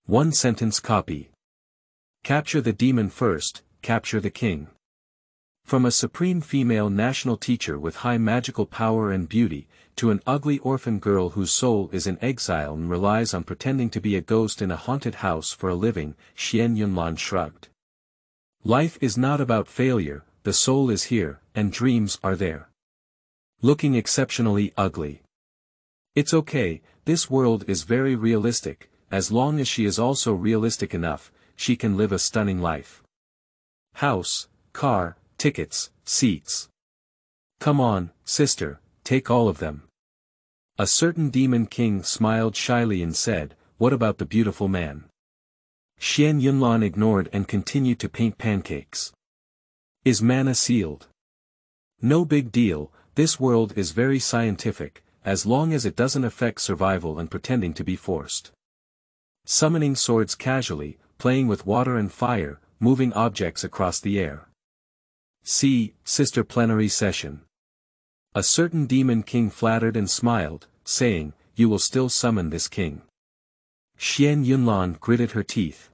One-sentence copy. Capture the demon first, capture the king. From a supreme female national teacher with high magical power and beauty, to an ugly orphan girl whose soul is in exile and relies on pretending to be a ghost in a haunted house for a living, Xuan Yunlan shrugged. Life is not about failure, the soul is here, and dreams are there. Looking exceptionally ugly. It's okay, this world is very realistic, as long as she is also realistic enough, she can live a stunning life. House, car, tickets, seats. Come on, sister, take all of them. A certain demon king smiled shyly and said, "What about the beautiful man?" Xuan Yunlan ignored and continued to paint pancakes. Is mana sealed? No big deal, this world is very scientific, as long as it doesn't affect survival and pretending to be forced. Summoning swords casually, playing with water and fire, moving objects across the air. See, sister plenary session. A certain demon king flattered and smiled, saying, "You will still summon this king." Xuan Yunlan gritted her teeth.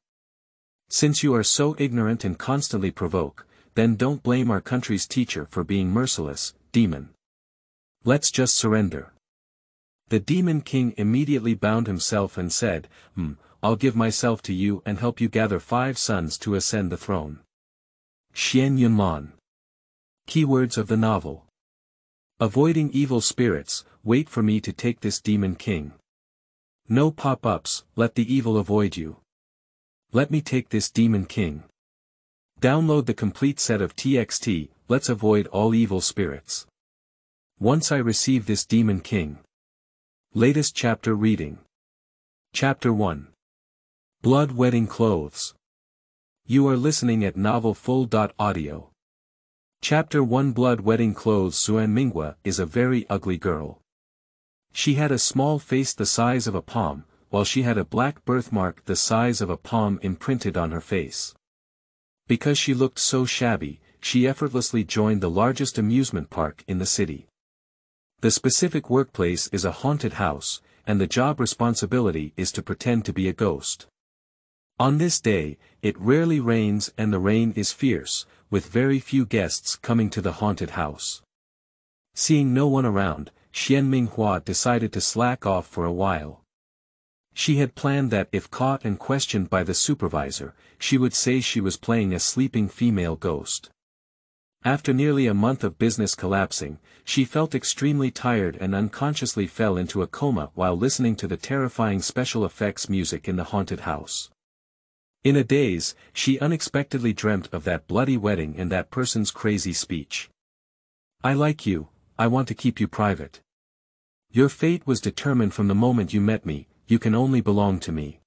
Since you are so ignorant and constantly provoke, then don't blame our country's teacher for being merciless, demon. Let's just surrender. The demon king immediately bound himself and said, I'll give myself to you and help you gather 5 sons to ascend the throne. Xuan Yunlan. Keywords of the novel. Avoiding evil spirits, wait for me to take this demon king. No pop-ups, let the evil avoid you. Let me take this demon king. Download the complete set of TXT, let's avoid all evil spirits. Once I receive this demon king. Latest chapter reading. Chapter 1. Blood Wedding Clothes. You are listening at novelfull.audio. Chapter 1. Blood Wedding Clothes. Xuan Mingwa is a very ugly girl. She had a small face the size of a palm, while she had a black birthmark the size of a palm imprinted on her face. Because she looked so shabby, she effortlessly joined the largest amusement park in the city. The specific workplace is a haunted house, and the job responsibility is to pretend to be a ghost. On this day, it rarely rains and the rain is fierce, with very few guests coming to the haunted house. Seeing no one around, Xuan Minghua decided to slack off for a while. She had planned that if caught and questioned by the supervisor, she would say she was playing a sleeping female ghost. After nearly a month of business collapsing, she felt extremely tired and unconsciously fell into a coma while listening to the terrifying special effects music in the haunted house. In a daze, she unexpectedly dreamt of that bloody wedding and that person's crazy speech. "I like you, I want to keep you private. Your fate was determined from the moment you met me, you can only belong to me."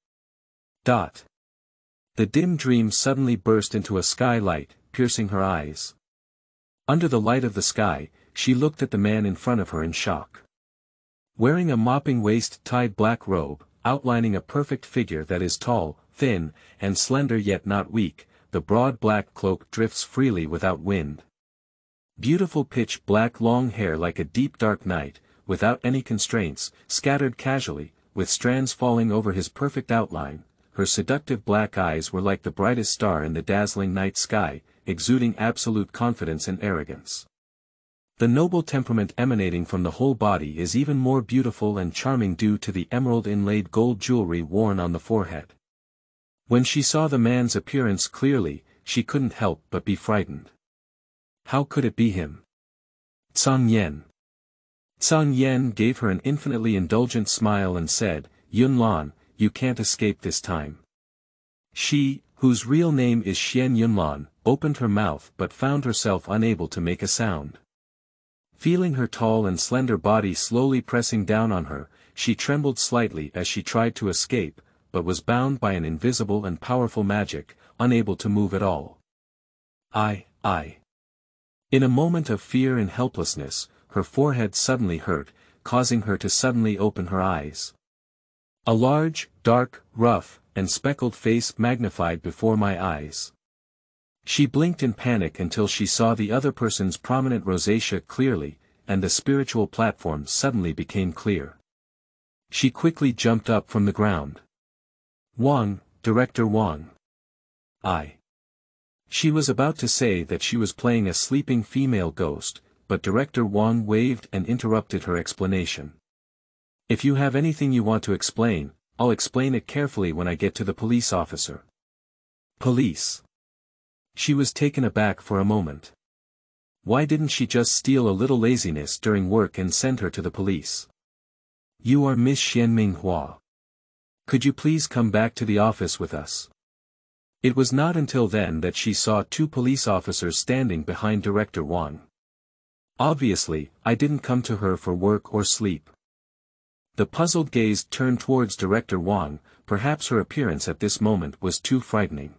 The dim dream suddenly burst into a skylight, piercing her eyes. Under the light of the sky, she looked at the man in front of her in shock. Wearing a mopping waist-tied black robe, outlining a perfect figure that is tall, thin, and slender yet not weak, the broad black cloak drifts freely without wind. Beautiful pitch black long hair like a deep dark night, without any constraints, scattered casually, with strands falling over his perfect outline. Her seductive black eyes were like the brightest star in the dazzling night sky, exuding absolute confidence and arrogance. The noble temperament emanating from the whole body is even more beautiful and charming due to the emerald-inlaid gold jewelry worn on the forehead. When she saw the man's appearance clearly, she couldn't help but be frightened. How could it be him? Zhang Yan. Zhang Yan gave her an infinitely indulgent smile and said, "Yunlan, you can't escape this time." She, whose real name is Xuan Yunlan, opened her mouth but found herself unable to make a sound. Feeling her tall and slender body slowly pressing down on her, she trembled slightly as she tried to escape, but was bound by an invisible and powerful magic, unable to move at all. I. In a moment of fear and helplessness, her forehead suddenly hurt, causing her to suddenly open her eyes. A large, dark, rough, and speckled face magnified before my eyes. She blinked in panic until she saw the other person's prominent rosacea clearly, and the spiritual platform suddenly became clear. She quickly jumped up from the ground. Wang, Director Wang. She was about to say that she was playing a sleeping female ghost, but Director Wang waved and interrupted her explanation. If you have anything you want to explain, I'll explain it carefully when I get to the police officer. Police. She was taken aback for a moment. Why didn't she just steal a little laziness during work and send her to the police? You are Miss Xianminghua. Could you please come back to the office with us? It was not until then that she saw two police officers standing behind Director Wang. Obviously, I didn't come to her for work or sleep. The puzzled gaze turned towards Director Wang, perhaps her appearance at this moment was too frightening.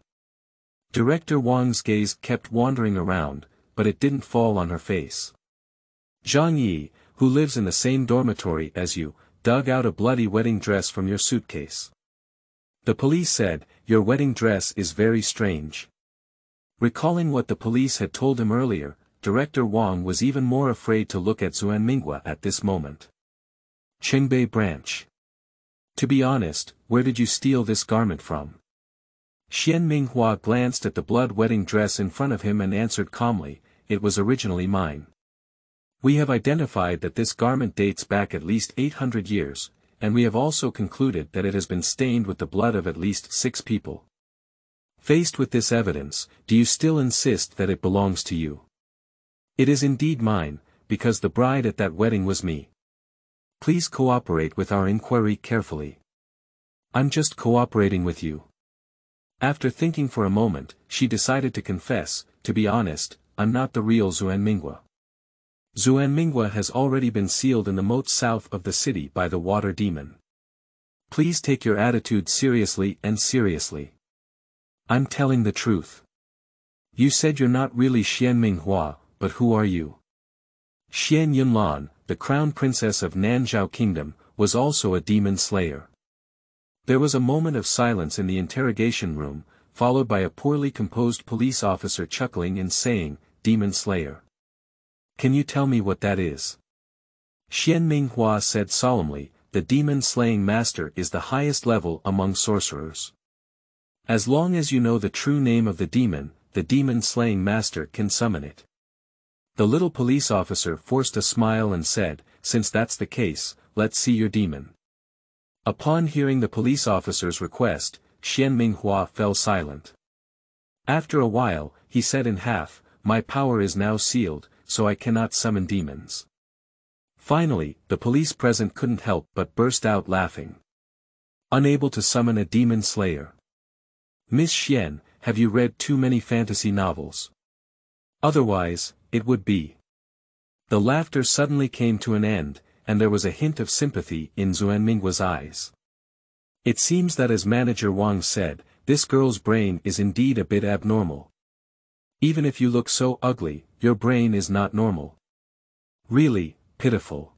Director Wang's gaze kept wandering around, but it didn't fall on her face. Zhang Yi, who lives in the same dormitory as you, dug out a bloody wedding dress from your suitcase. The police said, your wedding dress is very strange. Recalling what the police had told him earlier, Director Wang was even more afraid to look at Xuan Minghua at this moment. Qingbei branch. To be honest, where did you steal this garment from? Xianminghua glanced at the blood wedding dress in front of him and answered calmly, it was originally mine. We have identified that this garment dates back at least 800 years, and we have also concluded that it has been stained with the blood of at least 6 people. Faced with this evidence, do you still insist that it belongs to you? It is indeed mine, because the bride at that wedding was me. Please cooperate with our inquiry carefully. I'm just cooperating with you. After thinking for a moment, she decided to confess, to be honest, I'm not the real Xuan Minghua. Xuan Minghua has already been sealed in the moat south of the city by the water demon. Please take your attitude seriously and seriously. I'm telling the truth. You said you're not really Xianminghua, but who are you? Xuan Yunlan, the crown princess of Nanzhao Kingdom, was also a demon slayer. There was a moment of silence in the interrogation room, followed by a poorly composed police officer chuckling and saying, Demon Slayer. Can you tell me what that is? Xianminghua said solemnly, the demon-slaying master is the highest level among sorcerers. As long as you know the true name of the demon-slaying master can summon it. The little police officer forced a smile and said, since that's the case, let's see your demon. Upon hearing the police officer's request, Xianminghua fell silent. After a while, he said in half, my power is now sealed, so I cannot summon demons. Finally, the police present couldn't help but burst out laughing. Unable to summon a demon slayer. Miss Xian, have you read too many fantasy novels? Otherwise, it would be. The laughter suddenly came to an end, and there was a hint of sympathy in Xuan Minghua's eyes. It seems that as Manager Wang said, this girl's brain is indeed a bit abnormal. Even if you look so ugly, your brain is not normal. Really, pitiful.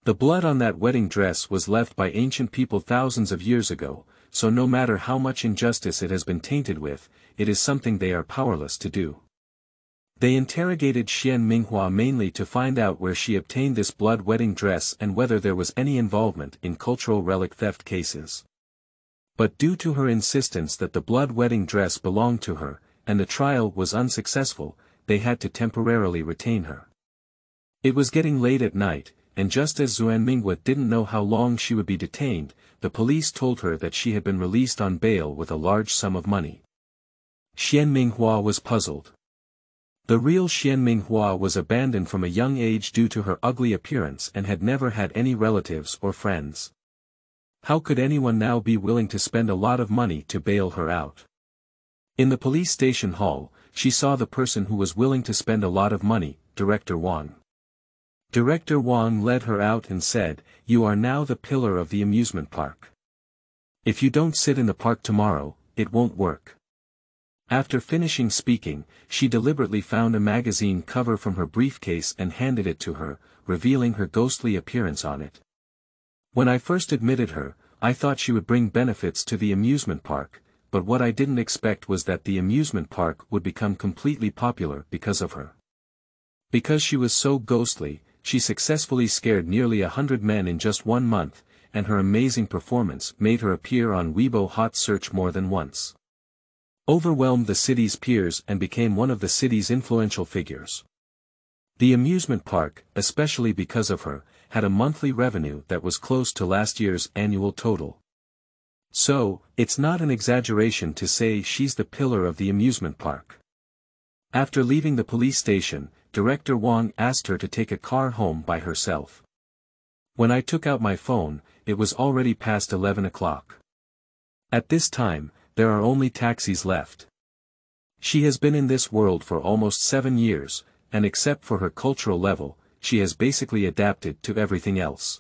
The blood on that wedding dress was left by ancient people thousands of years ago, so no matter how much injustice it has been tainted with, it is something they are powerless to do. They interrogated Xianminghua mainly to find out where she obtained this blood wedding dress and whether there was any involvement in cultural relic theft cases. But due to her insistence that the blood wedding dress belonged to her, and the trial was unsuccessful, they had to temporarily retain her. It was getting late at night, and just as Xuan Minghua didn't know how long she would be detained, the police told her that she had been released on bail with a large sum of money. Xianminghua was puzzled. The real Xianminghua was abandoned from a young age due to her ugly appearance and had never had any relatives or friends. How could anyone now be willing to spend a lot of money to bail her out? In the police station hall, she saw the person who was willing to spend a lot of money, Director Wang. Director Wang led her out and said, you are now the pillar of the amusement park. If you don't sit in the park tomorrow, it won't work. After finishing speaking, she deliberately found a magazine cover from her briefcase and handed it to her, revealing her ghostly appearance on it. When I first admitted her, I thought she would bring benefits to the amusement park, but what I didn't expect was that the amusement park would become completely popular because of her. Because she was so ghostly, she successfully scared nearly 100 men in just 1 month, and her amazing performance made her appear on Weibo Hot Search more than once. Overwhelmed the city's peers and became one of the city's influential figures. The amusement park, especially because of her, had a monthly revenue that was close to last year's annual total. So, it's not an exaggeration to say she's the pillar of the amusement park. After leaving the police station, Director Wang asked her to take a car home by herself. When I took out my phone, it was already past 11 o'clock. At this time, there are only taxis left. She has been in this world for almost 7 years, and except for her cultural level, she has basically adapted to everything else.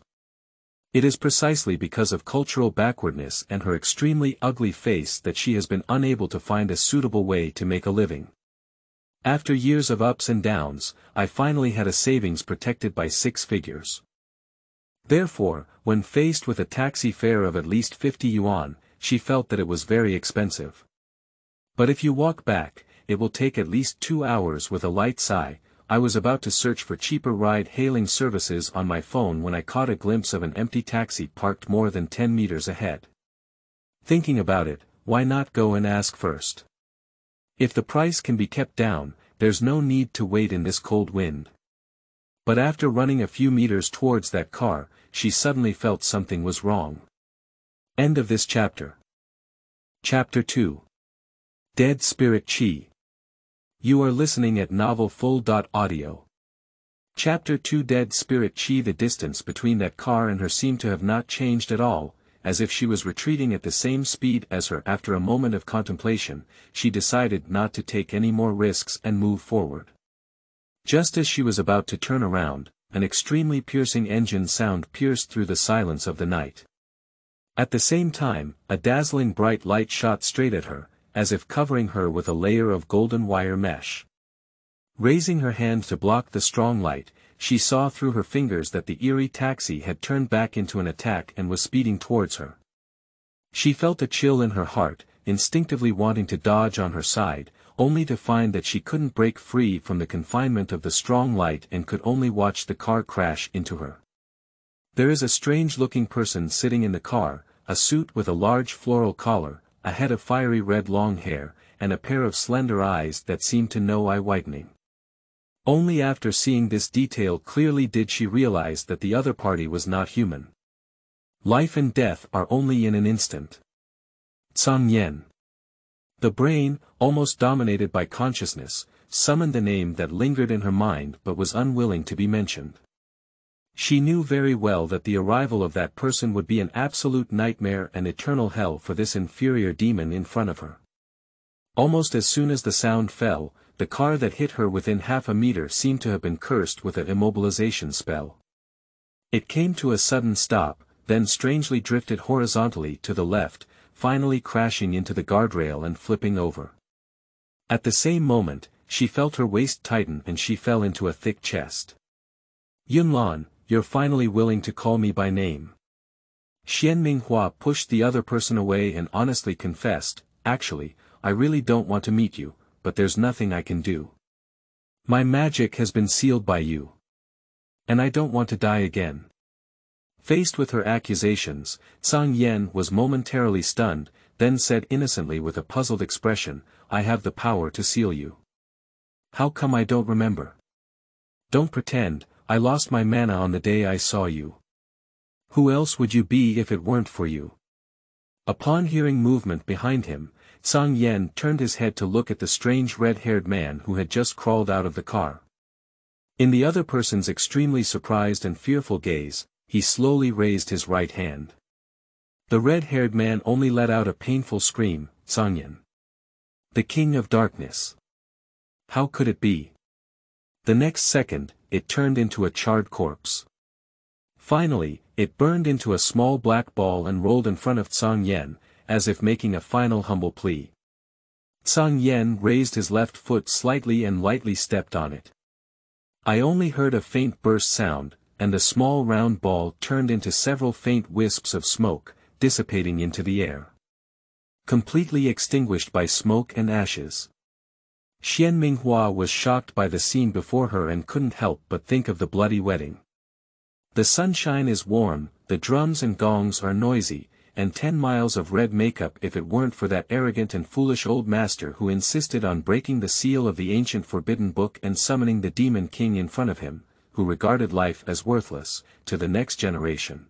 It is precisely because of cultural backwardness and her extremely ugly face that she has been unable to find a suitable way to make a living. After years of ups and downs, I finally had a savings protected by 6 figures. Therefore, when faced with a taxi fare of at least 50 yuan, she felt that it was very expensive. But if you walk back, it will take at least 2 hours. With a light sigh, I was about to search for cheaper ride-hailing services on my phone when I caught a glimpse of an empty taxi parked more than 10 meters ahead. Thinking about it, why not go and ask first? If the price can be kept down, there's no need to wait in this cold wind. But after running a few meters towards that car, she suddenly felt something was wrong. End of this chapter. Chapter 2. Dead Spirit Chi. You are listening at novelfull.audio. Chapter 2. Dead Spirit Chi. The distance between that car and her seemed to have not changed at all, as if she was retreating at the same speed as her. After a moment of contemplation, she decided not to take any more risks and move forward. Just as she was about to turn around, an extremely piercing engine sound pierced through the silence of the night. At the same time, a dazzling bright light shot straight at her, as if covering her with a layer of golden wire mesh. Raising her hand to block the strong light, she saw through her fingers that the eerie taxi had turned back into an attack and was speeding towards her. She felt a chill in her heart, instinctively wanting to dodge on her side, only to find that she couldn't break free from the confinement of the strong light and could only watch the car crash into her. There is a strange-looking person sitting in the car, a suit with a large floral collar, a head of fiery red long hair, and a pair of slender eyes that seemed to know eye-whitening. Only after seeing this detail clearly did she realize that the other party was not human. Life and death are only in an instant. Tsang Yen. The brain, almost dominated by consciousness, summoned the name that lingered in her mind but was unwilling to be mentioned. She knew very well that the arrival of that person would be an absolute nightmare and eternal hell for this inferior demon in front of her. Almost as soon as the sound fell, the car that hit her within half a meter seemed to have been cursed with an immobilization spell. It came to a sudden stop, then strangely drifted horizontally to the left, finally crashing into the guardrail and flipping over. At the same moment, she felt her waist tighten and she fell into a thick chest. Yunlan, you're finally willing to call me by name. Xian Minghua pushed the other person away and honestly confessed, actually, I really don't want to meet you, but there's nothing I can do. My magic has been sealed by you. And I don't want to die again. Faced with her accusations, Tsang Yen was momentarily stunned, then said innocently with a puzzled expression, I have the power to seal you. How come I don't remember? Don't pretend, I lost my mana on the day I saw you. Who else would you be if it weren't for you? Upon hearing movement behind him, Tsang Yen turned his head to look at the strange red-haired man who had just crawled out of the car. In the other person's extremely surprised and fearful gaze, he slowly raised his right hand. The red-haired man only let out a painful scream, Tsang Yen. The King of Darkness. How could it be? The next second, it turned into a charred corpse. Finally, it burned into a small black ball and rolled in front of Tsang Yen, as if making a final humble plea. Tsang Yen raised his left foot slightly and lightly stepped on it. I only heard a faint burst sound, and the small round ball turned into several faint wisps of smoke, dissipating into the air. Completely extinguished by smoke and ashes. Xian Minghua was shocked by the scene before her and couldn't help but think of the bloody wedding. The sunshine is warm, the drums and gongs are noisy, and 10 miles of red makeup if it weren't for that arrogant and foolish old master who insisted on breaking the seal of the ancient forbidden book and summoning the demon king in front of him, who regarded life as worthless, to the next generation.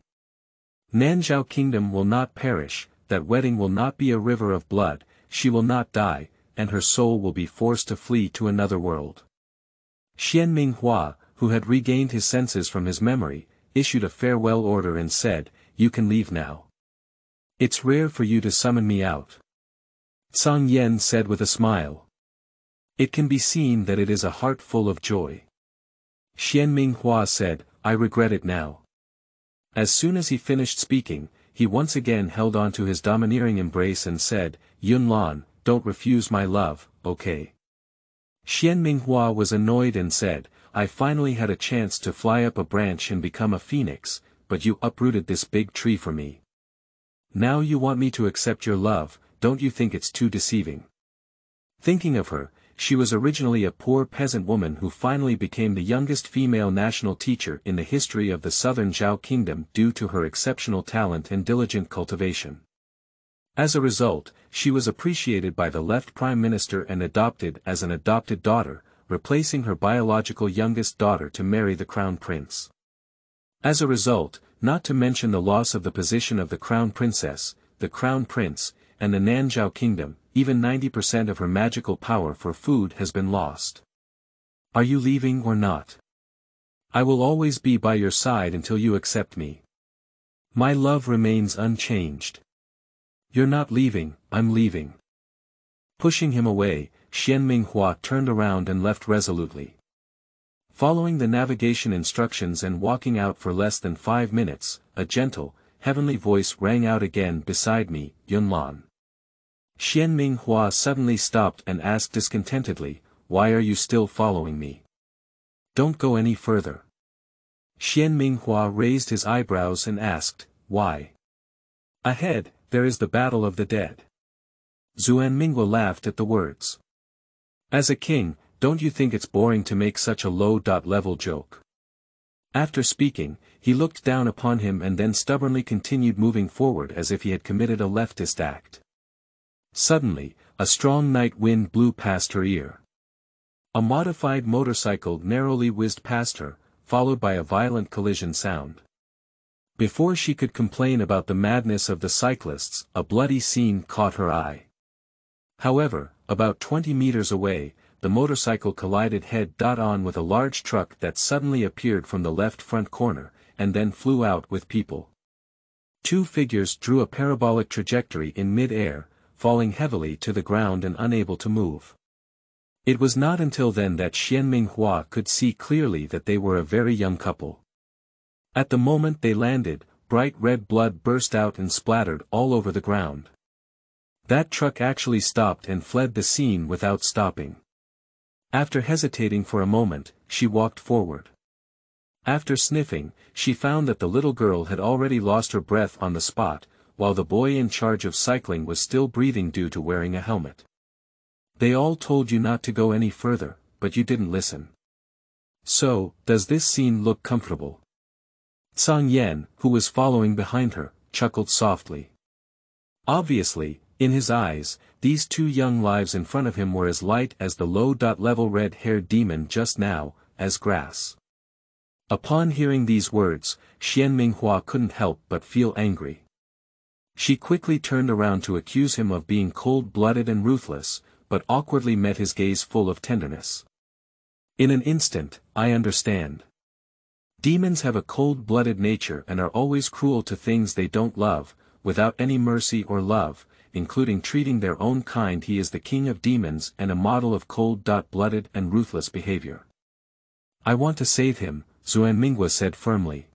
Nanzhao kingdom will not perish, that wedding will not be a river of blood, she will not die, and her soul will be forced to flee to another world. Xian Minghua, who had regained his senses from his memory, issued a farewell order and said, "You can leave now. It's rare for you to summon me out." Zhang Yan said with a smile. "It can be seen that it is a heart full of joy." Xian Minghua said, "I regret it now." As soon as he finished speaking, he once again held on to his domineering embrace and said, "Yunlan, don't refuse my love, okay?" Xian Minghua was annoyed and said, "I finally had a chance to fly up a branch and become a phoenix, but you uprooted this big tree for me. Now you want me to accept your love, don't you think it's too deceiving?" Thinking of her, she was originally a poor peasant woman who finally became the youngest female national teacher in the history of the southern Zhao kingdom due to her exceptional talent and diligent cultivation. As a result, she was appreciated by the left prime minister and adopted as an adopted daughter, replacing her biological youngest daughter to marry the crown prince. As a result, not to mention the loss of the position of the crown princess, the crown prince, and the Nanzhao kingdom, even 90% of her magical power for food has been lost. "Are you leaving or not? I will always be by your side until you accept me. My love remains unchanged." "You're not leaving, I'm leaving." Pushing him away, Xian Minghua turned around and left resolutely. Following the navigation instructions and walking out for less than 5 minutes, a gentle, heavenly voice rang out again beside me, "Yunlan." Xian Minghua suddenly stopped and asked discontentedly, "Why are you still following me? Don't go any further." Xian Minghua raised his eyebrows and asked, "Why?" "Ahead, there is the Battle of the Dead." Xuan Minghua laughed at the words. "As a king, don't you think it's boring to make such a low-level joke?" After speaking, he looked down upon him and then stubbornly continued moving forward as if he had committed a leftist act. Suddenly, a strong night wind blew past her ear. A modified motorcycle narrowly whizzed past her, followed by a violent collision sound. Before she could complain about the madness of the cyclists, a bloody scene caught her eye. However, about 20 meters away, the motorcycle collided head-on with a large truck that suddenly appeared from the left front corner, and then flew out with people. Two figures drew a parabolic trajectory in mid-air, falling heavily to the ground and unable to move. It was not until then that Xian Minghua could see clearly that they were a very young couple. At the moment they landed, bright red blood burst out and splattered all over the ground. That truck actually stopped and fled the scene without stopping. After hesitating for a moment, she walked forward. After sniffing, she found that the little girl had already lost her breath on the spot, while the boy in charge of cycling was still breathing due to wearing a helmet. "They all told you not to go any further, but you didn't listen. So, does this scene look comfortable?" Zhang Yan, who was following behind her, chuckled softly. Obviously, in his eyes, these two young lives in front of him were as light as the low-level red-haired demon just now, as grass. Upon hearing these words, Xian Minghua couldn't help but feel angry. She quickly turned around to accuse him of being cold-blooded and ruthless, but awkwardly met his gaze full of tenderness. "In an instant, I understand. Demons have a cold-blooded nature and are always cruel to things they don't love, without any mercy or love, including treating their own kind. He is the king of demons and a model of cold-blooded and ruthless behavior. I want to save him," Xuan Minghua said firmly.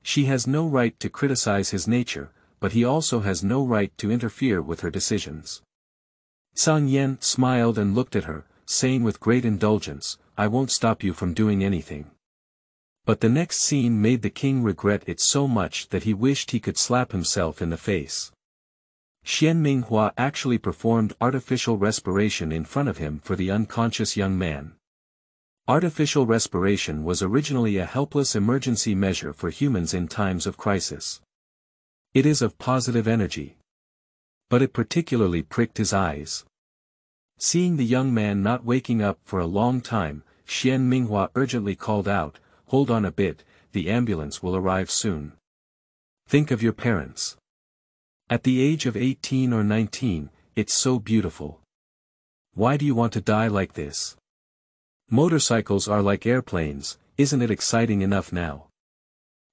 She has no right to criticize his nature, but he also has no right to interfere with her decisions. Zhang Yan smiled and looked at her, saying with great indulgence, "I won't stop you from doing anything." But the next scene made the king regret it so much that he wished he could slap himself in the face. Xian Minghua actually performed artificial respiration in front of him for the unconscious young man. Artificial respiration was originally a helpless emergency measure for humans in times of crisis. It is of positive energy. But it particularly pricked his eyes. Seeing the young man not waking up for a long time, Xuan Minghua urgently called out, "Hold on a bit, the ambulance will arrive soon. Think of your parents. At the age of 18 or 19, it's so beautiful. Why do you want to die like this? Motorcycles are like airplanes, isn't it exciting enough now?"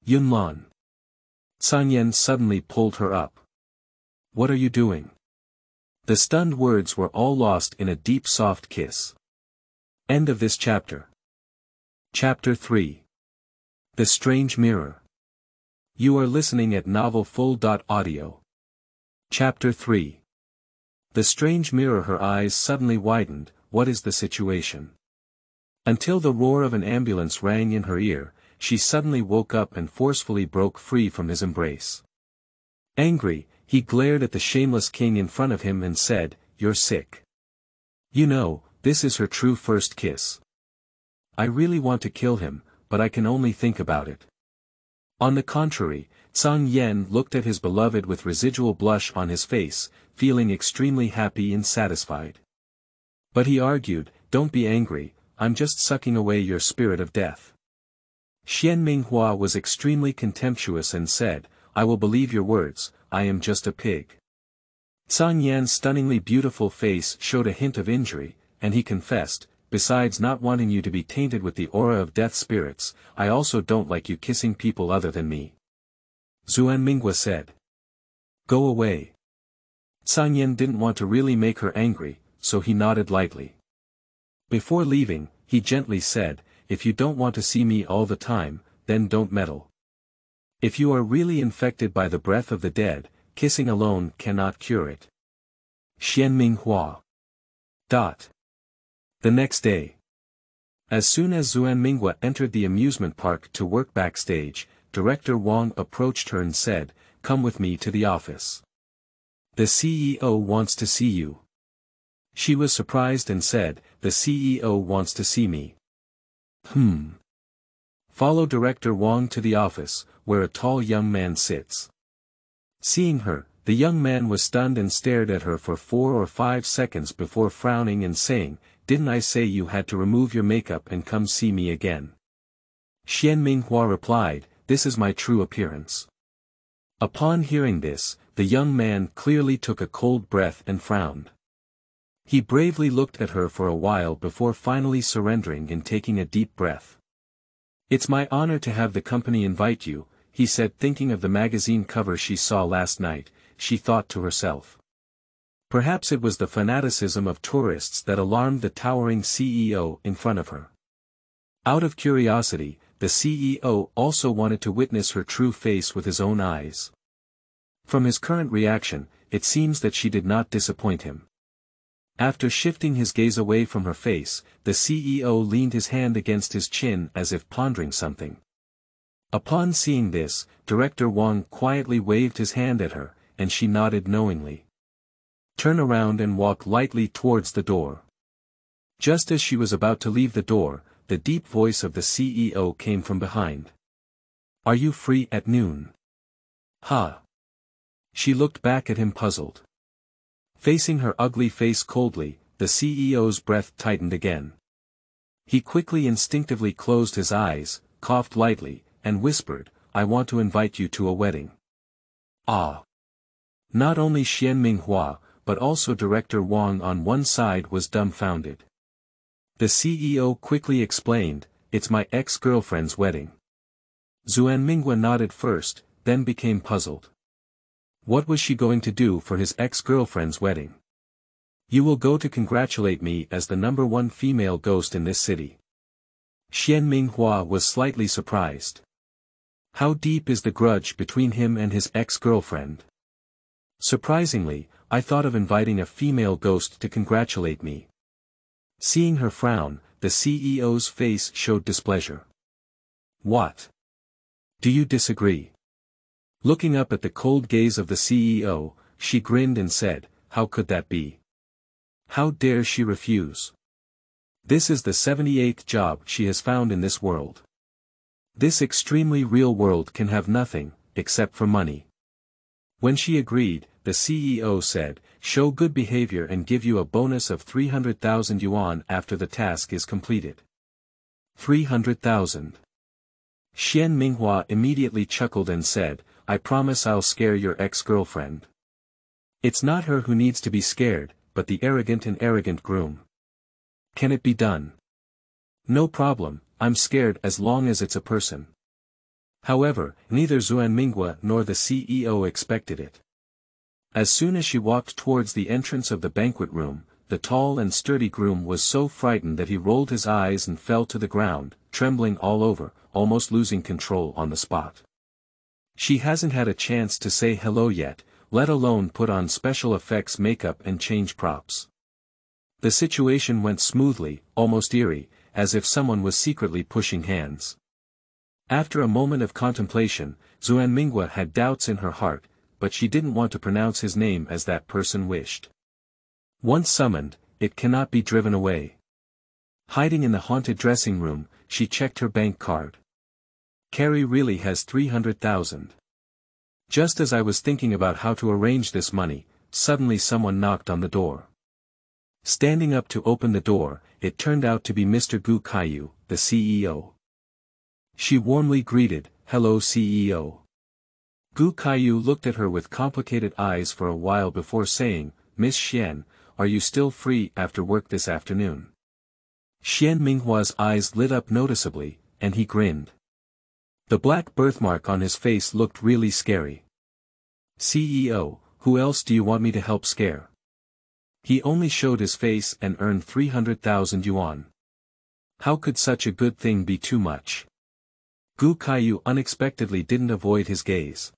Yunlan. Xuan Yen suddenly pulled her up. "What are you doing?" The stunned words were all lost in a deep soft kiss. End of this chapter. Chapter 3. The Strange Mirror. You are listening at novelfull.audio. Chapter 3. The strange mirror. Her eyes suddenly widened. What is the situation? Until the roar of an ambulance rang in her ear, she suddenly woke up and forcefully broke free from his embrace. Angry, he glared at the shameless king in front of him and said, "You're sick. You know, this is her true first kiss. I really want to kill him, but I can only think about it." On the contrary, Xuan Yen looked at his beloved with residual blush on his face, feeling extremely happy and satisfied. But he argued, "Don't be angry, I'm just sucking away your spirit of death." Xuan Minghua was extremely contemptuous and said, "I will believe your words, I am just a pig." Xuan Yan's stunningly beautiful face showed a hint of injury, and he confessed, "Besides not wanting you to be tainted with the aura of death spirits, I also don't like you kissing people other than me." Xuan Minghua said, "Go away." Xuan Yan didn't want to really make her angry, so he nodded lightly. Before leaving, he gently said, "If you don't want to see me all the time, then don't meddle. If you are really infected by the breath of the dead, kissing alone cannot cure it." Xuan Minghua. The next day. As soon as Xuan Minghua entered the amusement park to work backstage, Director Wang approached her and said, "Come with me to the office. The CEO wants to see you." She was surprised and said, "The CEO wants to see me. Follow Director Wang to the office, where a tall young man sits." Seeing her, the young man was stunned and stared at her for 4 or 5 seconds before frowning and saying, "Didn't I say you had to remove your makeup and come see me again?" Xuan Minghua replied, "This is my true appearance." Upon hearing this, the young man clearly took a cold breath and frowned. He bravely looked at her for a while before finally surrendering and taking a deep breath. "It's my honor to have the company invite you," he said, thinking of the magazine cover she saw last night. She thought to herself. Perhaps it was the fanaticism of tourists that alarmed the towering CEO in front of her. Out of curiosity, the CEO also wanted to witness her true face with his own eyes. From his current reaction, it seems that she did not disappoint him. After shifting his gaze away from her face, the CEO leaned his hand against his chin as if pondering something. Upon seeing this, Director Wang quietly waved his hand at her, and she nodded knowingly. "Turn around and walk lightly towards the door." Just as she was about to leave the door, the deep voice of the CEO came from behind. "Are you free at noon?" "Ha!" She looked back at him puzzled. Facing her ugly face coldly, the CEO's breath tightened again. He quickly instinctively closed his eyes, coughed lightly, and whispered, "I want to invite you to a wedding." Ah! Not only Xuan Minghua, but also Director Wang on one side was dumbfounded. The CEO quickly explained, "It's my ex-girlfriend's wedding." Xuan Minghua nodded first, then became puzzled. What was she going to do for his ex-girlfriend's wedding? "You will go to congratulate me as the #1 female ghost in this city." Xuan Minghua was slightly surprised. How deep is the grudge between him and his ex-girlfriend? "Surprisingly, I thought of inviting a female ghost to congratulate me." Seeing her frown, the CEO's face showed displeasure. "What? Do you disagree?" Looking up at the cold gaze of the CEO, she grinned and said, "How could that be? How dare she refuse?" This is the 78th job she has found in this world. This extremely real world can have nothing, except for money. When she agreed, the CEO said, show good behavior and give you a bonus of 300,000 yuan after the task is completed. 300,000. Xian Minghua immediately chuckled and said, I promise I'll scare your ex-girlfriend. It's not her who needs to be scared, but the arrogant groom. Can it be done? No problem, I'm scared as long as it's a person. However, neither Xuan Minghua nor the CEO expected it. As soon as she walked towards the entrance of the banquet room, the tall and sturdy groom was so frightened that he rolled his eyes and fell to the ground, trembling all over, almost losing control on the spot. She hasn't had a chance to say hello yet, let alone put on special effects makeup and change props. The situation went smoothly, almost eerie, as if someone was secretly pushing hands. After a moment of contemplation, Xuan Minghua had doubts in her heart, but she didn't want to pronounce his name as that person wished. Once summoned, it cannot be driven away. Hiding in the haunted dressing room, she checked her bank card. Carrie really has 300,000. Just as I was thinking about how to arrange this money, suddenly someone knocked on the door. Standing up to open the door, it turned out to be Mr. Gu Kaiyu, the CEO. She warmly greeted, hello CEO. Gu Kaiyu looked at her with complicated eyes for a while before saying, Miss Xian, are you still free after work this afternoon? Xian Minghua's eyes lit up noticeably, and he grinned. The black birthmark on his face looked really scary. CEO, who else do you want me to help scare? He only showed his face and earned 300,000 yuan. How could such a good thing be too much? Gu Kaiyu unexpectedly didn't avoid his gaze.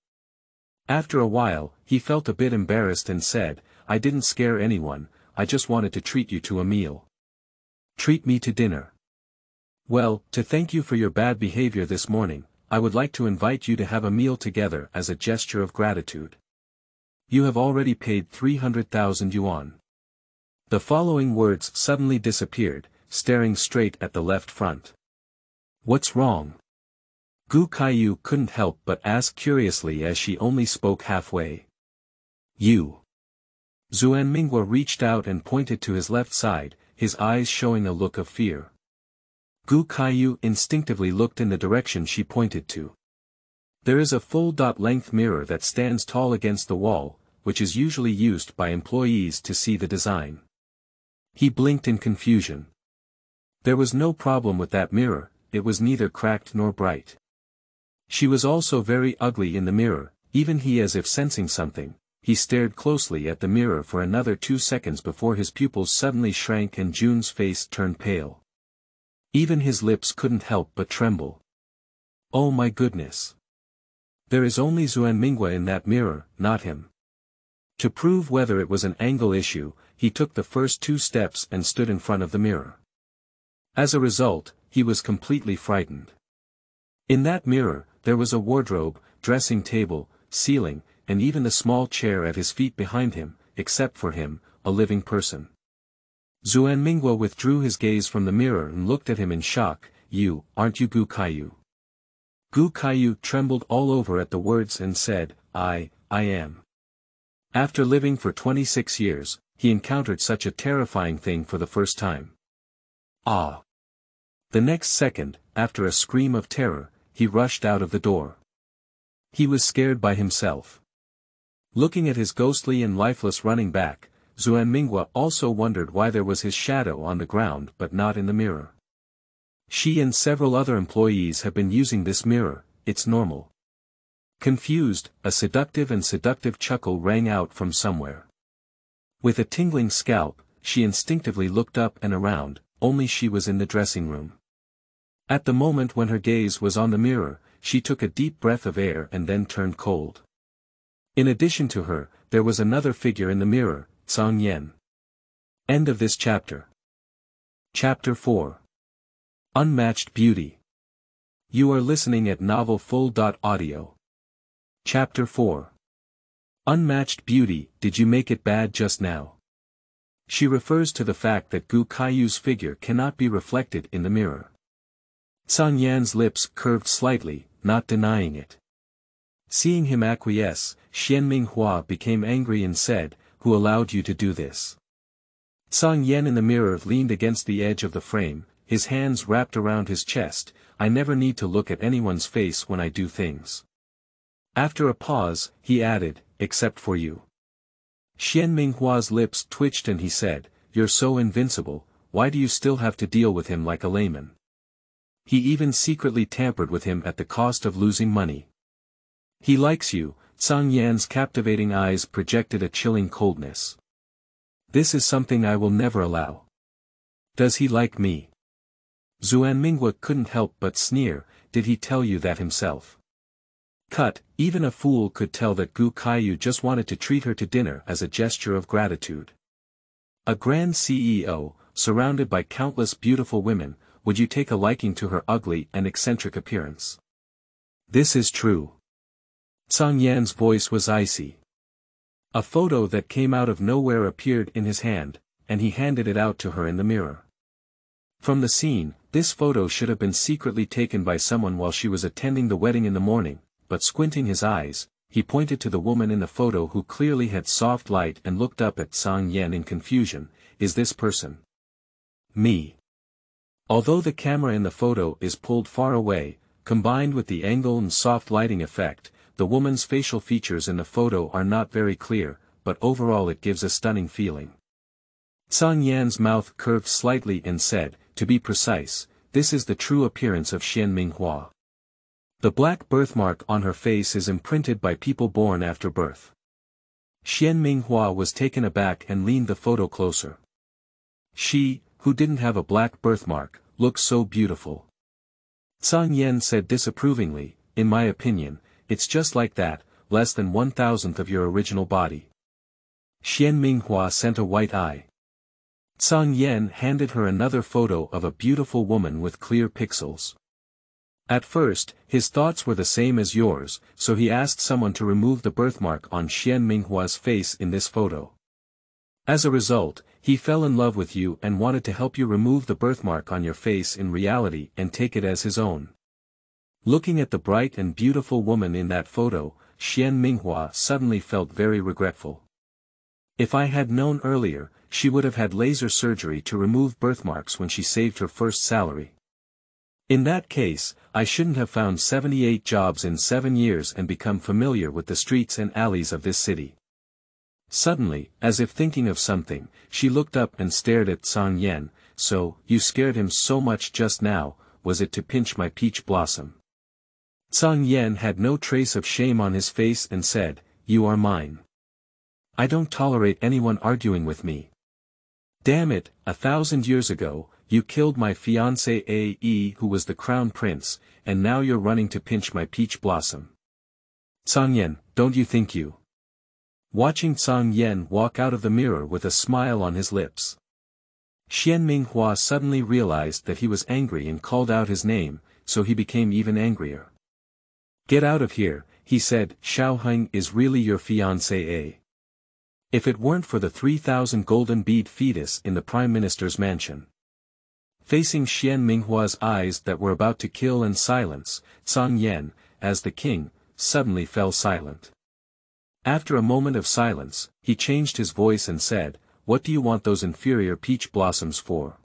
After a while, he felt a bit embarrassed and said, I didn't scare anyone, I just wanted to treat you to a meal. Treat me to dinner. Well, to thank you for your bad behavior this morning, I would like to invite you to have a meal together as a gesture of gratitude. You have already paid 300,000 yuan. The following words suddenly disappeared, staring straight at the left front. What's wrong? Gu Kaiyu couldn't help but ask curiously as she only spoke halfway. You. Xuan Minghua reached out and pointed to his left side, his eyes showing a look of fear. Gu Kaiyu instinctively looked in the direction she pointed to. There is a full-length mirror that stands tall against the wall, which is usually used by employees to see the design. He blinked in confusion. There was no problem with that mirror, it was neither cracked nor bright. She was also very ugly in the mirror, even he as if sensing something, he stared closely at the mirror for another 2 seconds before his pupils suddenly shrank and Jun's face turned pale. Even his lips couldn't help but tremble. Oh my goodness! There is only Xuan Minghua in that mirror, not him. To prove whether it was an angle issue, he took the first 2 steps and stood in front of the mirror. As a result, he was completely frightened. In that mirror, there was a wardrobe, dressing table, ceiling, and even the small chair at his feet behind him, except for him, a living person. Xuan Minghua withdrew his gaze from the mirror and looked at him in shock. You, aren't you Gu Kaiyu? Gu Kaiyu trembled all over at the words and said, I am. After living for 26 years, he encountered such a terrifying thing for the first time. Ah! The next second, after a scream of terror, he rushed out of the door. He was scared by himself. Looking at his ghostly and lifeless running back, Xuan Minghua also wondered why there was his shadow on the ground but not in the mirror. She and several other employees have been using this mirror, it's normal. Confused, a seductive chuckle rang out from somewhere. With a tingling scalp, she instinctively looked up and around, only she was in the dressing room. At the moment when her gaze was on the mirror, she took a deep breath of air and then turned cold. In addition to her, there was another figure in the mirror, Zhang Yan. End of this chapter. Chapter 4. Unmatched Beauty. You are listening at novelfull.audio. Chapter 4. Unmatched Beauty. Did you make it bad just now? She refers to the fact that Gu Kaiyu's figure cannot be reflected in the mirror. Xuan Yan's lips curved slightly, not denying it. Seeing him acquiesce, Xian Minghua became angry and said, "Who allowed you to do this?" Xuan Yan in the mirror leaned against the edge of the frame, his hands wrapped around his chest. "I never need to look at anyone's face when I do things." After a pause, he added, "Except for you." Xian Minghua's lips twitched and he said, "You're so invincible, why do you still have to deal with him like a layman?" He even secretly tampered with him at the cost of losing money. "He likes you," Xuan Yan's captivating eyes projected a chilling coldness. "This is something I will never allow." "Does he like me?" Xuan Minghua couldn't help but sneer, "Did he tell you that himself?" Cut, even a fool could tell that Gu Kaiyu just wanted to treat her to dinner as a gesture of gratitude. A grand CEO, surrounded by countless beautiful women, would you take a liking to her ugly and eccentric appearance? "This is true." Xuan Yan's voice was icy. A photo that came out of nowhere appeared in his hand, and he handed it out to her in the mirror. From the scene, this photo should have been secretly taken by someone while she was attending the wedding in the morning, but squinting his eyes, he pointed to the woman in the photo who clearly had soft light and looked up at Xuan Yan in confusion. "Is this person me?" Although the camera in the photo is pulled far away, combined with the angle and soft lighting effect, the woman's facial features in the photo are not very clear, but overall it gives a stunning feeling. Xuan Yan's mouth curved slightly and said, "To be precise, this is the true appearance of Xian Minghua. The black birthmark on her face is imprinted by people born after birth." Xian Minghua was taken aback and leaned the photo closer. She, who didn't have a black birthmark, looked so beautiful. Xuan Yan said disapprovingly, "In my opinion, it's just like that, less than 1,000th of your original body." Xian Minghua sent a white eye. Xuan Yan handed her another photo of a beautiful woman with clear pixels. At first, his thoughts were the same as yours, so he asked someone to remove the birthmark on Xian Minghua's face in this photo. As a result, he fell in love with you and wanted to help you remove the birthmark on your face in reality and take it as his own. Looking at the bright and beautiful woman in that photo, Xian Minghua suddenly felt very regretful. If I had known earlier, she would have had laser surgery to remove birthmarks when she saved her first salary. In that case, I shouldn't have found 78 jobs in 7 years and become familiar with the streets and alleys of this city. Suddenly, as if thinking of something, she looked up and stared at Xuan Yan. "So, you scared him so much just now, was it to pinch my peach blossom?" Xuan Yan had no trace of shame on his face and said, "You are mine. I don't tolerate anyone arguing with me. Damn it, 1,000 years ago, you killed my fiancé A.E. who was the crown prince, and now you're running to pinch my peach blossom. Xuan Yan, don't you think you?" Watching Xuan Yan walk out of the mirror with a smile on his lips, Xian Minghua suddenly realized that he was angry and called out his name, so he became even angrier. "Get out of here," he said. "Xiaoheng is really your fiancé A. If it weren't for the 3,000 golden bead fetus in the Prime Minister's mansion." Facing Xian Minghua's eyes that were about to kill and silence, Xuan Yan, as the king, suddenly fell silent. After a moment of silence, he changed his voice and said, "What do you want those inferior peach blossoms for?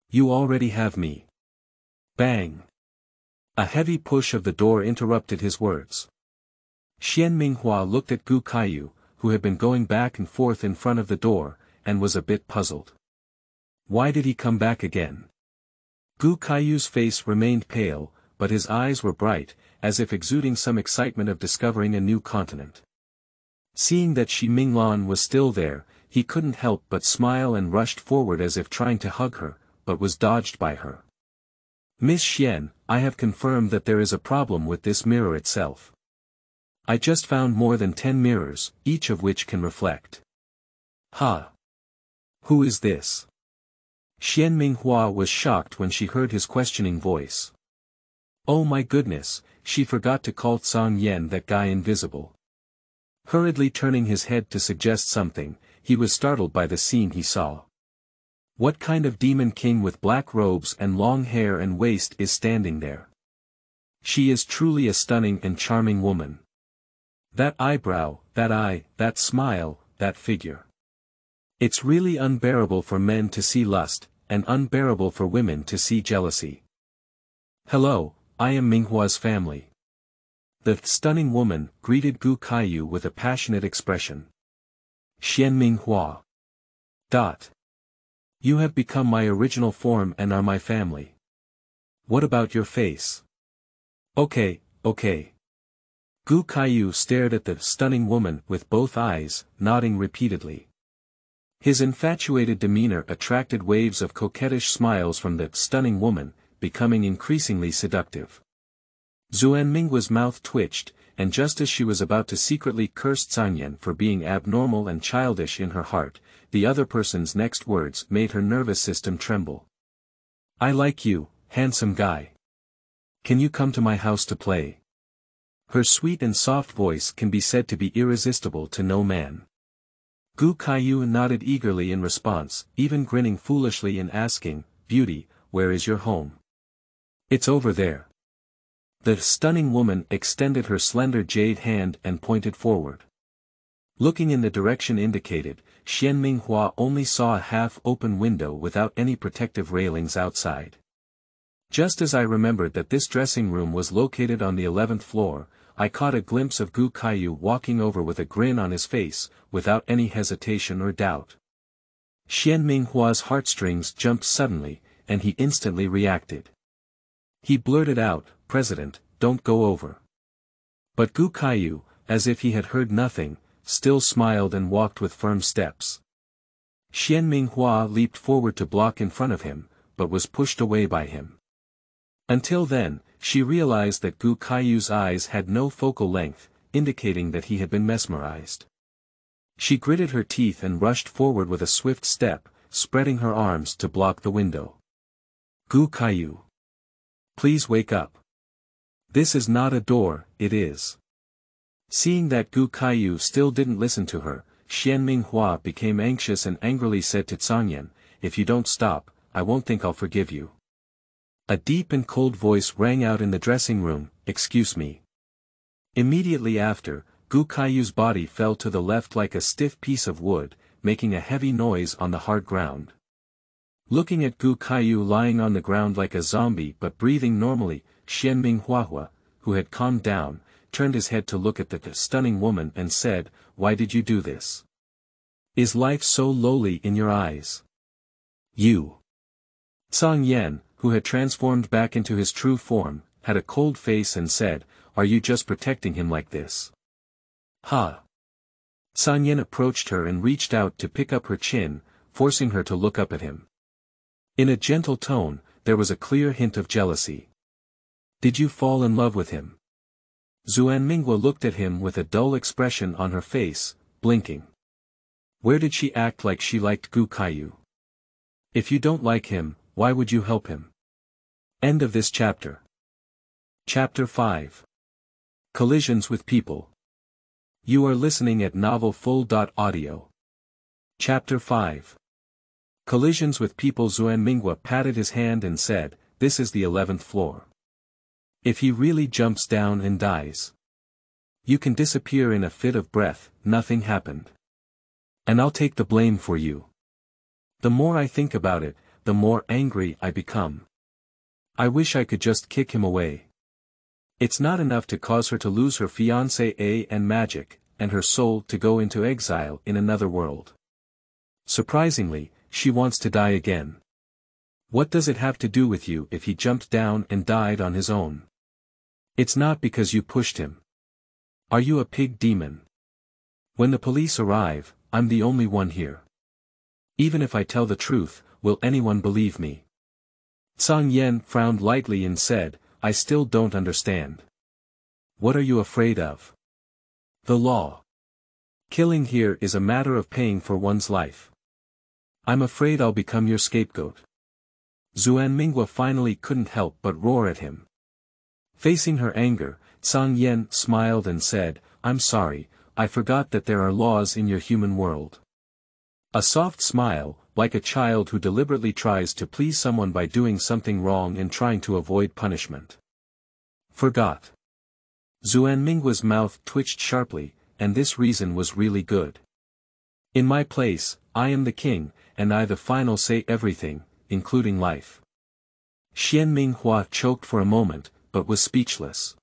You already have me." Bang! A heavy push of the door interrupted his words. Xian Minghua looked at Gu Kaiyu, who had been going back and forth in front of the door, and was a bit puzzled. Why did he come back again? Gu Kaiyu's face remained pale, but his eyes were bright, as if exuding some excitement of discovering a new continent. Seeing that Xi Minglan was still there, he couldn't help but smile and rushed forward as if trying to hug her, but was dodged by her. "Miss Xian, I have confirmed that there is a problem with this mirror itself. I just found more than 10 mirrors, each of which can reflect." "Ha! Who is this?" Xian Minghua was shocked when she heard his questioning voice. Oh my goodness, she forgot to call Xuan Yan that guy invisible. Hurriedly turning his head to suggest something, he was startled by the scene he saw. What kind of demon king with black robes and long hair and waist is standing there? She is truly a stunning and charming woman. That eyebrow, that eye, that smile, that figure. It's really unbearable for men to see lust, and unbearable for women to see jealousy. Hello, I am Minghua's family. The stunning woman greeted Gu Kaiyu with a passionate expression. Xian Minghua. You have become my original form and are my family. What about your face? Okay. Gu Kaiyu stared at the stunning woman with both eyes, nodding repeatedly. His infatuated demeanor attracted waves of coquettish smiles from the stunning woman, becoming increasingly seductive. Xuan Minghua's mouth twitched, and just as she was about to secretly curse Zhang for being abnormal and childish in her heart, the other person's next words made her nervous system tremble. I like you, handsome guy. Can you come to my house to play? Her sweet and soft voice can be said to be irresistible to no man. Gu Kaiyu nodded eagerly in response, even grinning foolishly and asking, Beauty, where is your home? It's over there. The stunning woman extended her slender jade hand and pointed forward. Looking in the direction indicated, Xian Minghua only saw a half-open window without any protective railings outside. Just as I remembered that this dressing room was located on the 11th floor, I caught a glimpse of Gu Kaiyu walking over with a grin on his face, without any hesitation or doubt. Xian Minghua's heartstrings jumped suddenly, and he instantly reacted. He blurted out, President, don't go over. But Gu Kaiyu, as if he had heard nothing, still smiled and walked with firm steps. Xian Minghua leaped forward to block in front of him, but was pushed away by him. Until then, she realized that Gu Kaiyu's eyes had no focal length, indicating that he had been mesmerized. She gritted her teeth and rushed forward with a swift step, spreading her arms to block the window. Gu Kaiyu. Please wake up. This is not a door, it is. Seeing that Gu Kaiyu still didn't listen to her, Xian Minghua became anxious and angrily said to Zhang, if you don't stop, I won't think I'll forgive you. A deep and cold voice rang out in the dressing room, excuse me. Immediately after, Gu Kaiyu's body fell to the left like a stiff piece of wood, making a heavy noise on the hard ground. Looking at Gu Kaiyu lying on the ground like a zombie but breathing normally, Xian Minghua, who had calmed down, turned his head to look at the stunning woman and said, Why did you do this? Is life so lowly in your eyes? You. Zhang, who had transformed back into his true form, had a cold face and said, Are you just protecting him like this? Ha! Zhang approached her and reached out to pick up her chin, forcing her to look up at him. In a gentle tone, there was a clear hint of jealousy. Did you fall in love with him? Xuan Minghua looked at him with a dull expression on her face, blinking. Where did she act like she liked Gu Kaiyu? If you don't like him, why would you help him? End of this chapter. Chapter 5. Collisions with People. You are listening at novelfull.audio. Chapter 5. Collisions with People. Xuan Minghua patted his hand and said, This is the 11th floor. If he really jumps down and dies, you can disappear in a fit of breath, nothing happened. And I'll take the blame for you. The more I think about it, the more angry I become. I wish I could just kick him away. It's not enough to cause her to lose her fiancé and magic, and her soul to go into exile in another world. Surprisingly, she wants to die again. What does it have to do with you if he jumped down and died on his own? It's not because you pushed him. Are you a pig demon? When the police arrive, I'm the only one here. Even if I tell the truth, will anyone believe me? Zhang frowned lightly and said, I still don't understand. What are you afraid of? The law. Killing here is a matter of paying for one's life. I'm afraid I'll become your scapegoat. Xuan Minghua finally couldn't help but roar at him. Facing her anger, Zhang smiled and said, I'm sorry, I forgot that there are laws in your human world. A soft smile, like a child who deliberately tries to please someone by doing something wrong and trying to avoid punishment. Forgot. Xuan Minghua's mouth twitched sharply, and this reason was really good. In my place, I am the king, and I the final say everything, including life. Xian Minghua choked for a moment, but was speechless.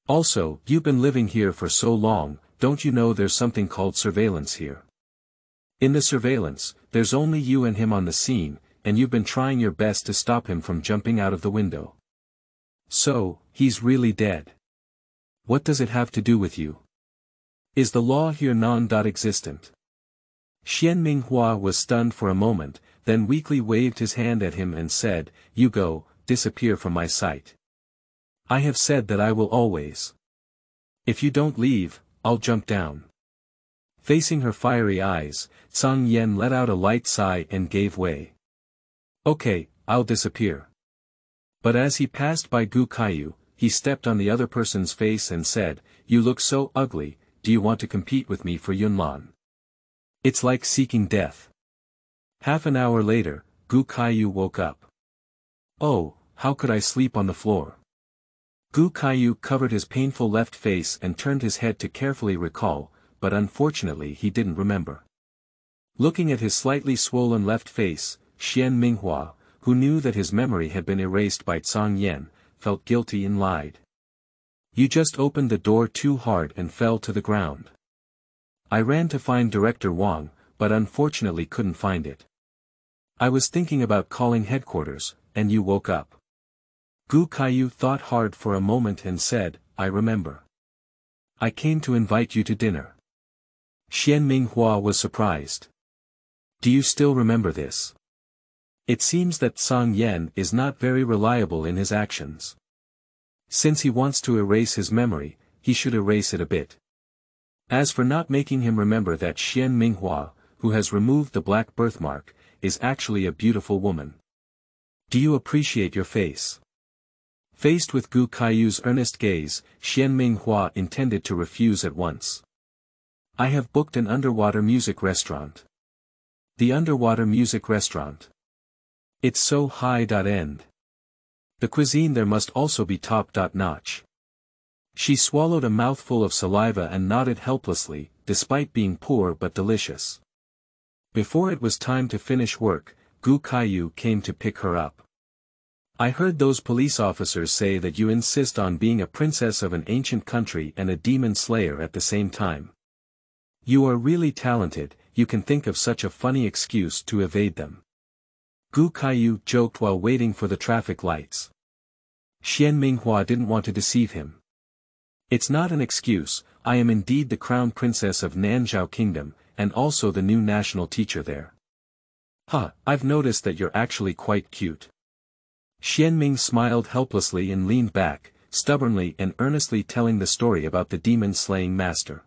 Also, you've been living here for so long, don't you know there's something called surveillance here? In the surveillance, there's only you and him on the scene, and you've been trying your best to stop him from jumping out of the window. So, he's really dead. What does it have to do with you? Is the law here non-existent? Xian Minghua was stunned for a moment, then weakly waved his hand at him and said, "You go, disappear from my sight. I have said that I will always. If you don't leave, I'll jump down." Facing her fiery eyes, Tsang Yen let out a light sigh and gave way. "Okay, I'll disappear." But as he passed by Gu Kaiyu, he stepped on the other person's face and said, "You look so ugly, do you want to compete with me for Yunlan? It's like seeking death." Half an hour later, Gu Kaiyu woke up. "Oh, how could I sleep on the floor?" Gu Kaiyu covered his painful left face and turned his head to carefully recall, but unfortunately he didn't remember. Looking at his slightly swollen left face, Xian Minghua, who knew that his memory had been erased by Tsang Yen, felt guilty and lied. "You just opened the door too hard and fell to the ground. I ran to find Director Wang, but unfortunately couldn't find it. I was thinking about calling headquarters, and you woke up." Gu Kaiyu thought hard for a moment and said, "I remember. I came to invite you to dinner." Xian Minghua was surprised. "Do you still remember this? It seems that Tsang Yen is not very reliable in his actions. Since he wants to erase his memory, he should erase it a bit. As for not making him remember that Xian Minghua, who has removed the black birthmark, is actually a beautiful woman. Do you appreciate your face?" Faced with Gu Kaiyu's earnest gaze, Xian Minghua intended to refuse at once. "I have booked an underwater music restaurant." "The underwater music restaurant? It's so high-end. The cuisine there must also be top-notch." She swallowed a mouthful of saliva and nodded helplessly, despite being poor but delicious. Before it was time to finish work, Gu Kaiyu came to pick her up. "I heard those police officers say that you insist on being a princess of an ancient country and a demon slayer at the same time. You are really talented, you can think of such a funny excuse to evade them." Gu Kaiyu joked while waiting for the traffic lights. Xian Minghua didn't want to deceive him. "It's not an excuse, I am indeed the crown princess of Nanzhao Kingdom, and also the new national teacher there." I've noticed that you're actually quite cute." Xian Ming smiled helplessly and leaned back, stubbornly and earnestly telling the story about the demon-slaying master.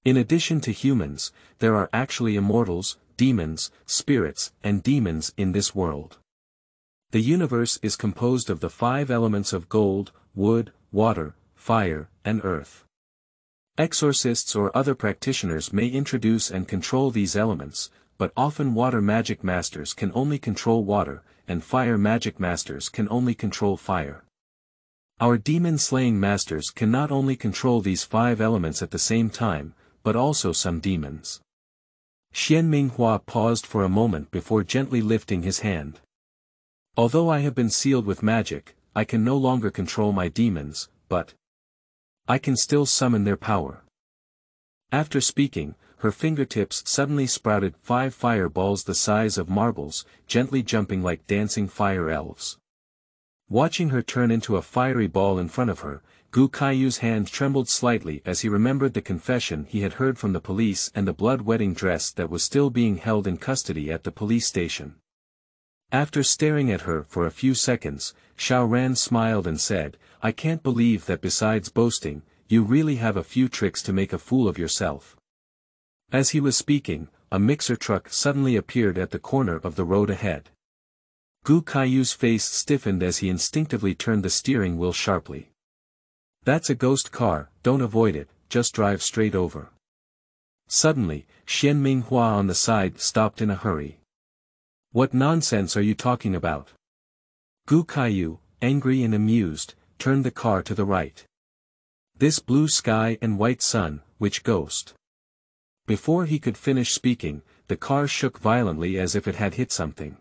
In addition to humans, there are actually immortals, demons, spirits, and demons in this world. The universe is composed of the 5 elements of gold, wood, water, fire, and earth. Exorcists or other practitioners may introduce and control these elements, but often water magic masters can only control water, and fire magic masters can only control fire. Our demon-slaying masters can not only control these 5 elements at the same time, but also some demons. Xian Minghua paused for a moment before gently lifting his hand. "Although I have been sealed with magic, I can no longer control my demons, but I can still summon their power." After speaking, her fingertips suddenly sprouted 5 fireballs the size of marbles, gently jumping like dancing fire elves. Watching her turn into a fiery ball in front of her, Gu Kaiyu's hand trembled slightly as he remembered the confession he had heard from the police and the blood-wedding dress that was still being held in custody at the police station. After staring at her for a few seconds, Xiaoran smiled and said, "I can't believe that besides boasting, you really have a few tricks to make a fool of yourself." As he was speaking, a mixer truck suddenly appeared at the corner of the road ahead. Gu Kaiyu's face stiffened as he instinctively turned the steering wheel sharply. "That's a ghost car, don't avoid it, just drive straight over." Suddenly, Xian Minghua on the side stopped in a hurry. What nonsense are you talking about? Gu Kaiyu, angry and amused, turned the car to the right. This blue sky and white sun, which ghost? Before he could finish speaking, the car shook violently as if it had hit something.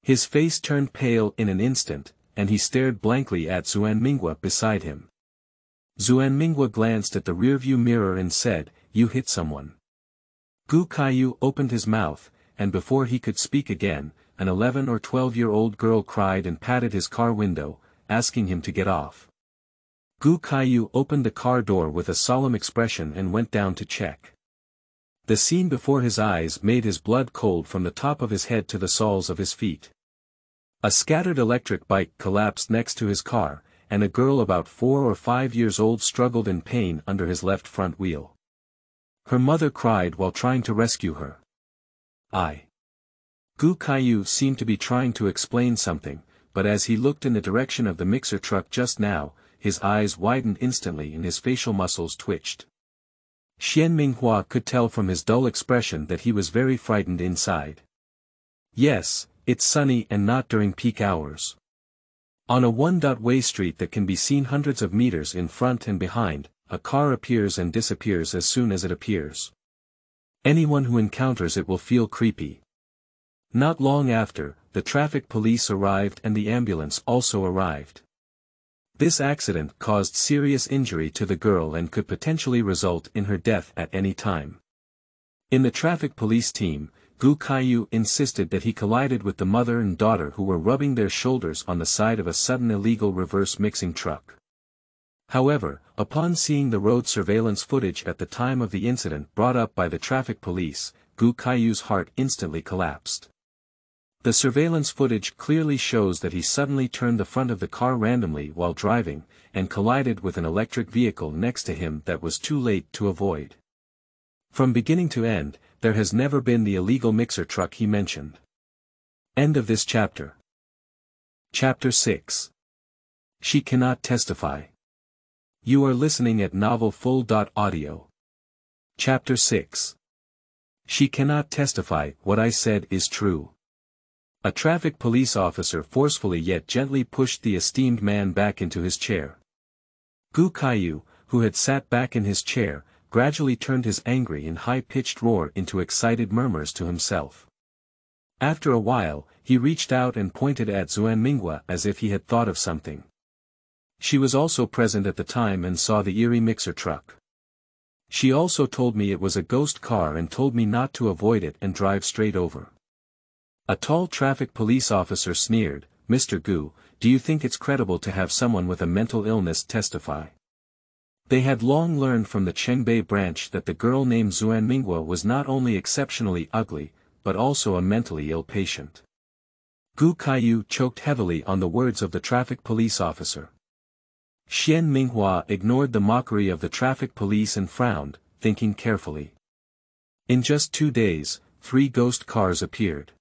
His face turned pale in an instant, and he stared blankly at Xuan Minghua beside him. Xuan Minghua glanced at the rearview mirror and said, "You hit someone." Gu Kaiyu opened his mouth, and before he could speak again, an 11 or 12-year-old girl cried and patted his car window, asking him to get off. Gu Kaiyu opened the car door with a solemn expression and went down to check. The scene before his eyes made his blood cold from the top of his head to the soles of his feet. A scattered electric bike collapsed next to his car, and a girl about 4 or 5 years old struggled in pain under his left front wheel. Her mother cried while trying to rescue her. Gu Kaiyu seemed to be trying to explain something, but as he looked in the direction of the mixer truck just now, his eyes widened instantly and his facial muscles twitched. Xian Minghua could tell from his dull expression that he was very frightened inside. Yes, it's sunny and not during peak hours. On a one-way street that can be seen hundreds of meters in front and behind, a car appears and disappears as soon as it appears. Anyone who encounters it will feel creepy. Not long after, the traffic police arrived and the ambulance also arrived. This accident caused serious injury to the girl and could potentially result in her death at any time. In the traffic police team, Gu Kaiyu insisted that he collided with the mother and daughter who were rubbing their shoulders on the side of a sudden illegal reverse mixing truck. However, upon seeing the road surveillance footage at the time of the incident brought up by the traffic police, Gu Kaiyu's heart instantly collapsed. The surveillance footage clearly shows that he suddenly turned the front of the car randomly while driving, and collided with an electric vehicle next to him that was too late to avoid. From beginning to end, there has never been the illegal mixer truck he mentioned. End of this chapter. Chapter 6. She cannot testify. You are listening at novelfull.audio. Chapter 6. She cannot testify. What I said is true. A traffic police officer forcefully yet gently pushed the esteemed man back into his chair. Gu Kaiyu, who had sat back in his chair, gradually turned his angry and high-pitched roar into excited murmurs to himself. After a while, he reached out and pointed at Xuan Minghua as if he had thought of something. She was also present at the time and saw the eerie mixer truck. She also told me it was a ghost car and told me not to avoid it and drive straight over. A tall traffic police officer sneered, "Mr. Gu, do you think it's credible to have someone with a mental illness testify?" They had long learned from the Chengbei branch that the girl named Xuan Minghua was not only exceptionally ugly, but also a mentally ill patient. Gu Kaiyu choked heavily on the words of the traffic police officer. Xian Minghua ignored the mockery of the traffic police and frowned, thinking carefully. In just 2 days, 3 ghost cars appeared.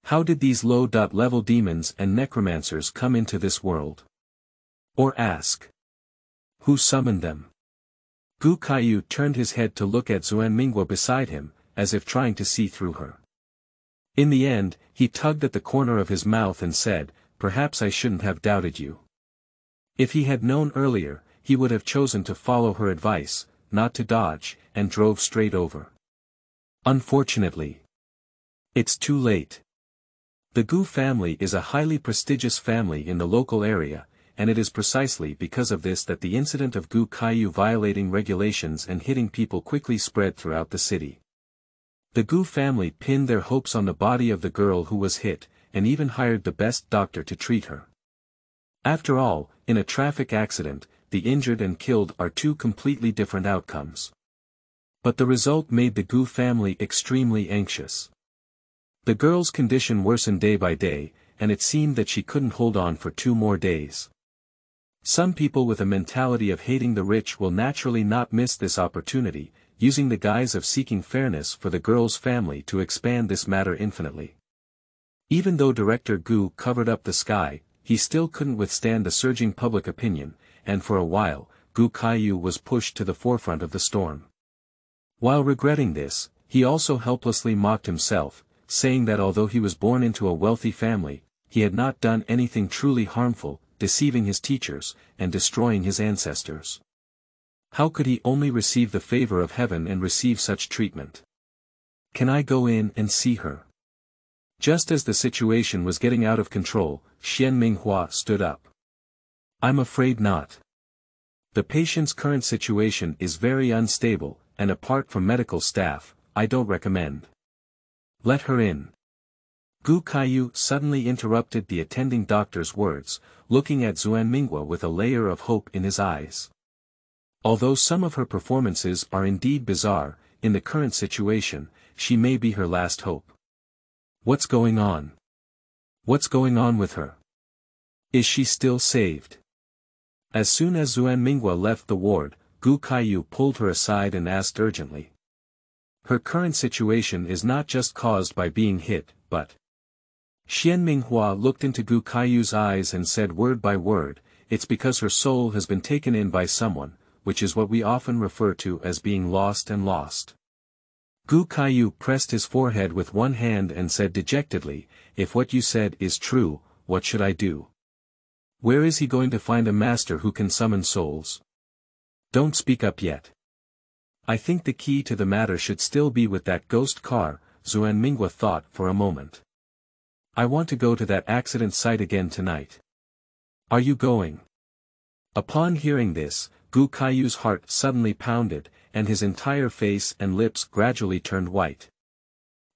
How did these low-level demons and necromancers come into this world? Or ask, who summoned them? Gu Kaiyu turned his head to look at Xuan Minghua beside him, as if trying to see through her. In the end, he tugged at the corner of his mouth and said, "Perhaps I shouldn't have doubted you." If he had known earlier, he would have chosen to follow her advice, not to dodge, and drove straight over. Unfortunately, it's too late. The Gu family is a highly prestigious family in the local area, and it is precisely because of this that the incident of Gu Kaiyu violating regulations and hitting people quickly spread throughout the city. The Gu family pinned their hopes on the body of the girl who was hit, and even hired the best doctor to treat her. After all, in a traffic accident, the injured and killed are 2 completely different outcomes. But the result made the Gu family extremely anxious. The girl's condition worsened day by day, and it seemed that she couldn't hold on for 2 more days. Some people with a mentality of hating the rich will naturally not miss this opportunity, using the guise of seeking fairness for the girl's family to expand this matter infinitely. Even though Director Gu covered up the sky, he still couldn't withstand the surging public opinion, and for a while, Gu Kaiyu was pushed to the forefront of the storm. While regretting this, he also helplessly mocked himself, saying that although he was born into a wealthy family, he had not done anything truly harmful, deceiving his teachers, and destroying his ancestors. How could he only receive the favor of heaven and receive such treatment? Can I go in and see her? Just as the situation was getting out of control, Xian Minghua stood up. I'm afraid not. The patient's current situation is very unstable, and apart from medical staff, I don't recommend. Let her in. Gu Kaiyu suddenly interrupted the attending doctor's words, looking at Xuan Minghua with a layer of hope in his eyes. Although some of her performances are indeed bizarre, in the current situation, she may be her last hope. What's going on? What's going on with her? Is she still saved? As soon as Xuan Minghua left the ward, Gu Kaiyu pulled her aside and asked urgently. Her current situation is not just caused by being hit, but... Xian Minghua looked into Gu Kaiyu's eyes and said word by word, it's because her soul has been taken in by someone, which is what we often refer to as being lost and lost. Gu Kaiyu pressed his forehead with one hand and said dejectedly, if what you said is true, what should I do? Where is he going to find a master who can summon souls? Don't speak up yet. I think the key to the matter should still be with that ghost car, Xuan Minghua thought for a moment. I want to go to that accident site again tonight. Are you going? Upon hearing this, Gu Kaiyu's heart suddenly pounded, and his entire face and lips gradually turned white.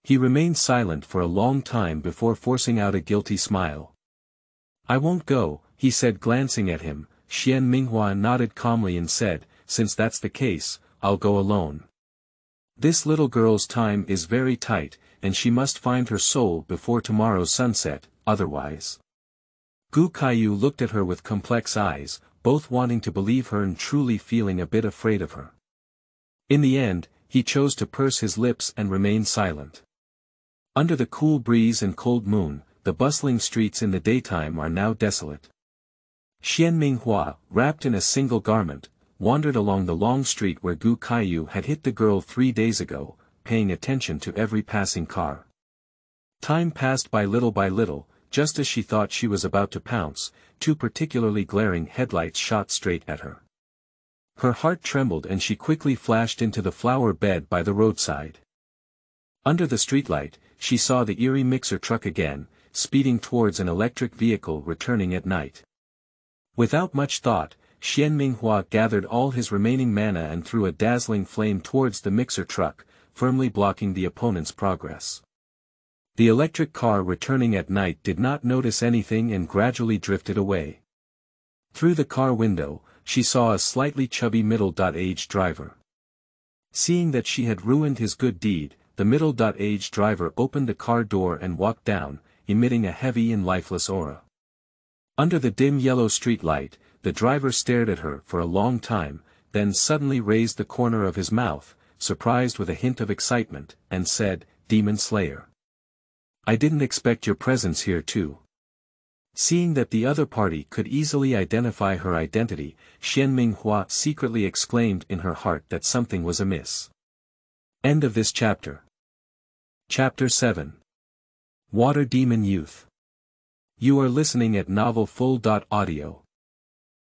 He remained silent for a long time before forcing out a guilty smile. I won't go, he said glancing at him. Xian Minghua nodded calmly and said, since that's the case, I'll go alone. This little girl's time is very tight, and she must find her soul before tomorrow's sunset, otherwise. Gu Kaiyu looked at her with complex eyes, both wanting to believe her and truly feeling a bit afraid of her. In the end, he chose to purse his lips and remain silent. Under the cool breeze and cold moon, the bustling streets in the daytime are now desolate. Xian Minghua, wrapped in a single garment, wandered along the long street where Gu Kaiyu had hit the girl 3 days ago, paying attention to every passing car. Time passed by little, just as she thought she was about to pounce, 2 particularly glaring headlights shot straight at her. Her heart trembled and she quickly flashed into the flower bed by the roadside. Under the streetlight, she saw the eerie mixer truck again, speeding towards an electric vehicle returning at night. Without much thought, Xian Minghua gathered all his remaining mana and threw a dazzling flame towards the mixer truck, firmly blocking the opponent's progress. The electric car returning at night did not notice anything and gradually drifted away. Through the car window, she saw a slightly chubby middle-aged driver. Seeing that she had ruined his good deed, the middle-aged driver opened the car door and walked down, emitting a heavy and lifeless aura. Under the dim yellow street light, the driver stared at her for a long time, then suddenly raised the corner of his mouth, surprised with a hint of excitement, and said, Demon Slayer. I didn't expect your presence here too. Seeing that the other party could easily identify her identity, Xian Minghua secretly exclaimed in her heart that something was amiss. End of this chapter. Chapter 7. Water Demon Youth. You are listening at novelfull.audio.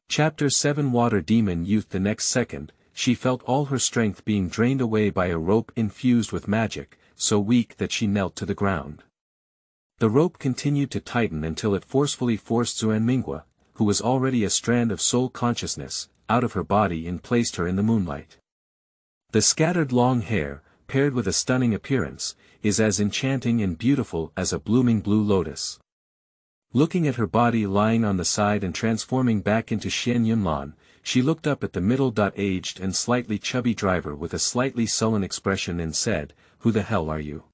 Chapter 7 Water Demon Youth. The next second, she felt all her strength being drained away by a rope infused with magic, so weak that she knelt to the ground. The rope continued to tighten until it forcefully forced Xuan Minghua, who was already a strand of soul consciousness, out of her body and placed her in the moonlight. The scattered long hair, paired with a stunning appearance, is as enchanting and beautiful as a blooming blue lotus. Looking at her body lying on the side and transforming back into Xuan Yunlan, she looked up at the middle-aged and slightly chubby driver with a slightly sullen expression and said, Who the hell are you?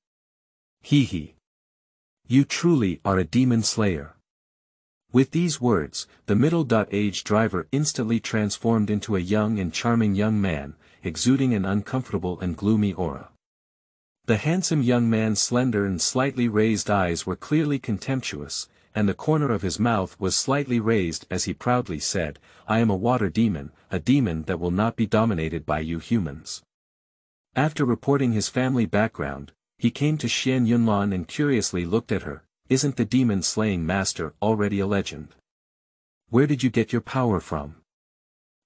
Hee. You truly are a demon slayer. With these words, the middle-aged driver instantly transformed into a young and charming young man, exuding an uncomfortable and gloomy aura. The handsome young man's slender and slightly raised eyes were clearly contemptuous, and the corner of his mouth was slightly raised as he proudly said, I am a water demon, a demon that will not be dominated by you humans. After reporting his family background, he came to Xuan Yunlan and curiously looked at her. Isn't the demon-slaying master already a legend? Where did you get your power from?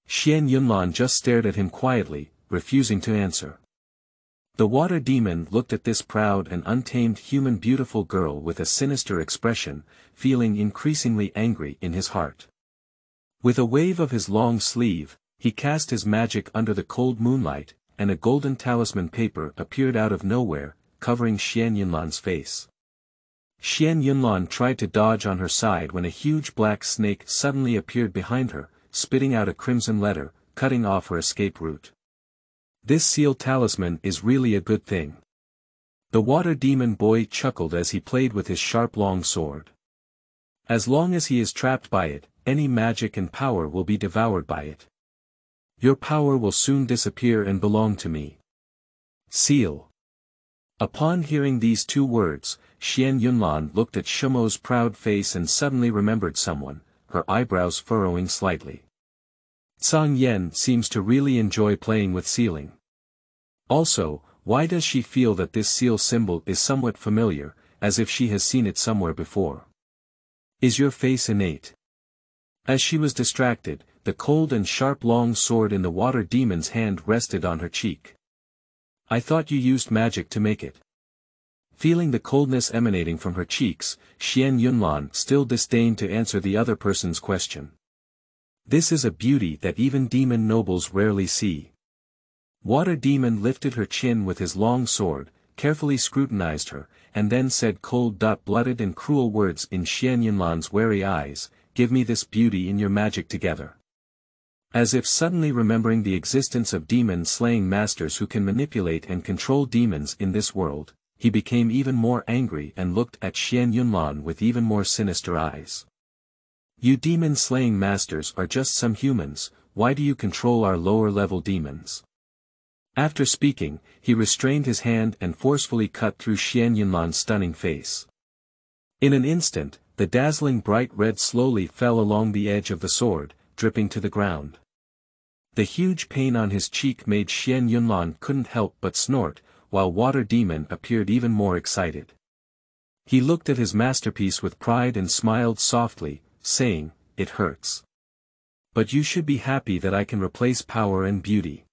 Xuan Yunlan just stared at him quietly, refusing to answer. The water demon looked at this proud and untamed human beautiful girl with a sinister expression, feeling increasingly angry in his heart. With a wave of his long sleeve, he cast his magic under the cold moonlight, and a golden talisman paper appeared out of nowhere, covering Xuan Yunlan's face. Xuan Yunlan tried to dodge on her side when a huge black snake suddenly appeared behind her, spitting out a crimson letter, cutting off her escape route. This seal talisman is really a good thing. The water demon boy chuckled as he played with his sharp long sword. As long as he is trapped by it, any magic and power will be devoured by it. Your power will soon disappear and belong to me. Seal. Upon hearing these two words, Xuan Yunlan looked at Shumo's proud face and suddenly remembered someone, her eyebrows furrowing slightly. Zhang Yan seems to really enjoy playing with sealing. Also, why does she feel that this seal symbol is somewhat familiar, as if she has seen it somewhere before? Is your face innate? As she was distracted, the cold and sharp long sword in the water demon's hand rested on her cheek. I thought you used magic to make it. Feeling the coldness emanating from her cheeks, Xuan Yunlan still disdained to answer the other person's question. This is a beauty that even demon nobles rarely see. Water demon lifted her chin with his long sword, carefully scrutinized her, and then said cold-blooded and cruel words in Xuan Yunlan's wary eyes, "Give me this beauty in your magic together." As if suddenly remembering the existence of demon-slaying masters who can manipulate and control demons in this world, he became even more angry and looked at Xuan Yunlan with even more sinister eyes. You demon-slaying masters are just some humans, why do you control our lower-level demons? After speaking, he restrained his hand and forcefully cut through Xuan Yunlan's stunning face. In an instant, the dazzling bright red slowly fell along the edge of the sword, dripping to the ground. The huge pain on his cheek made Xuan Yunlan couldn't help but snort, while Water Demon appeared even more excited. He looked at his masterpiece with pride and smiled softly, saying, "It hurts. But you should be happy that I can replace power and beauty."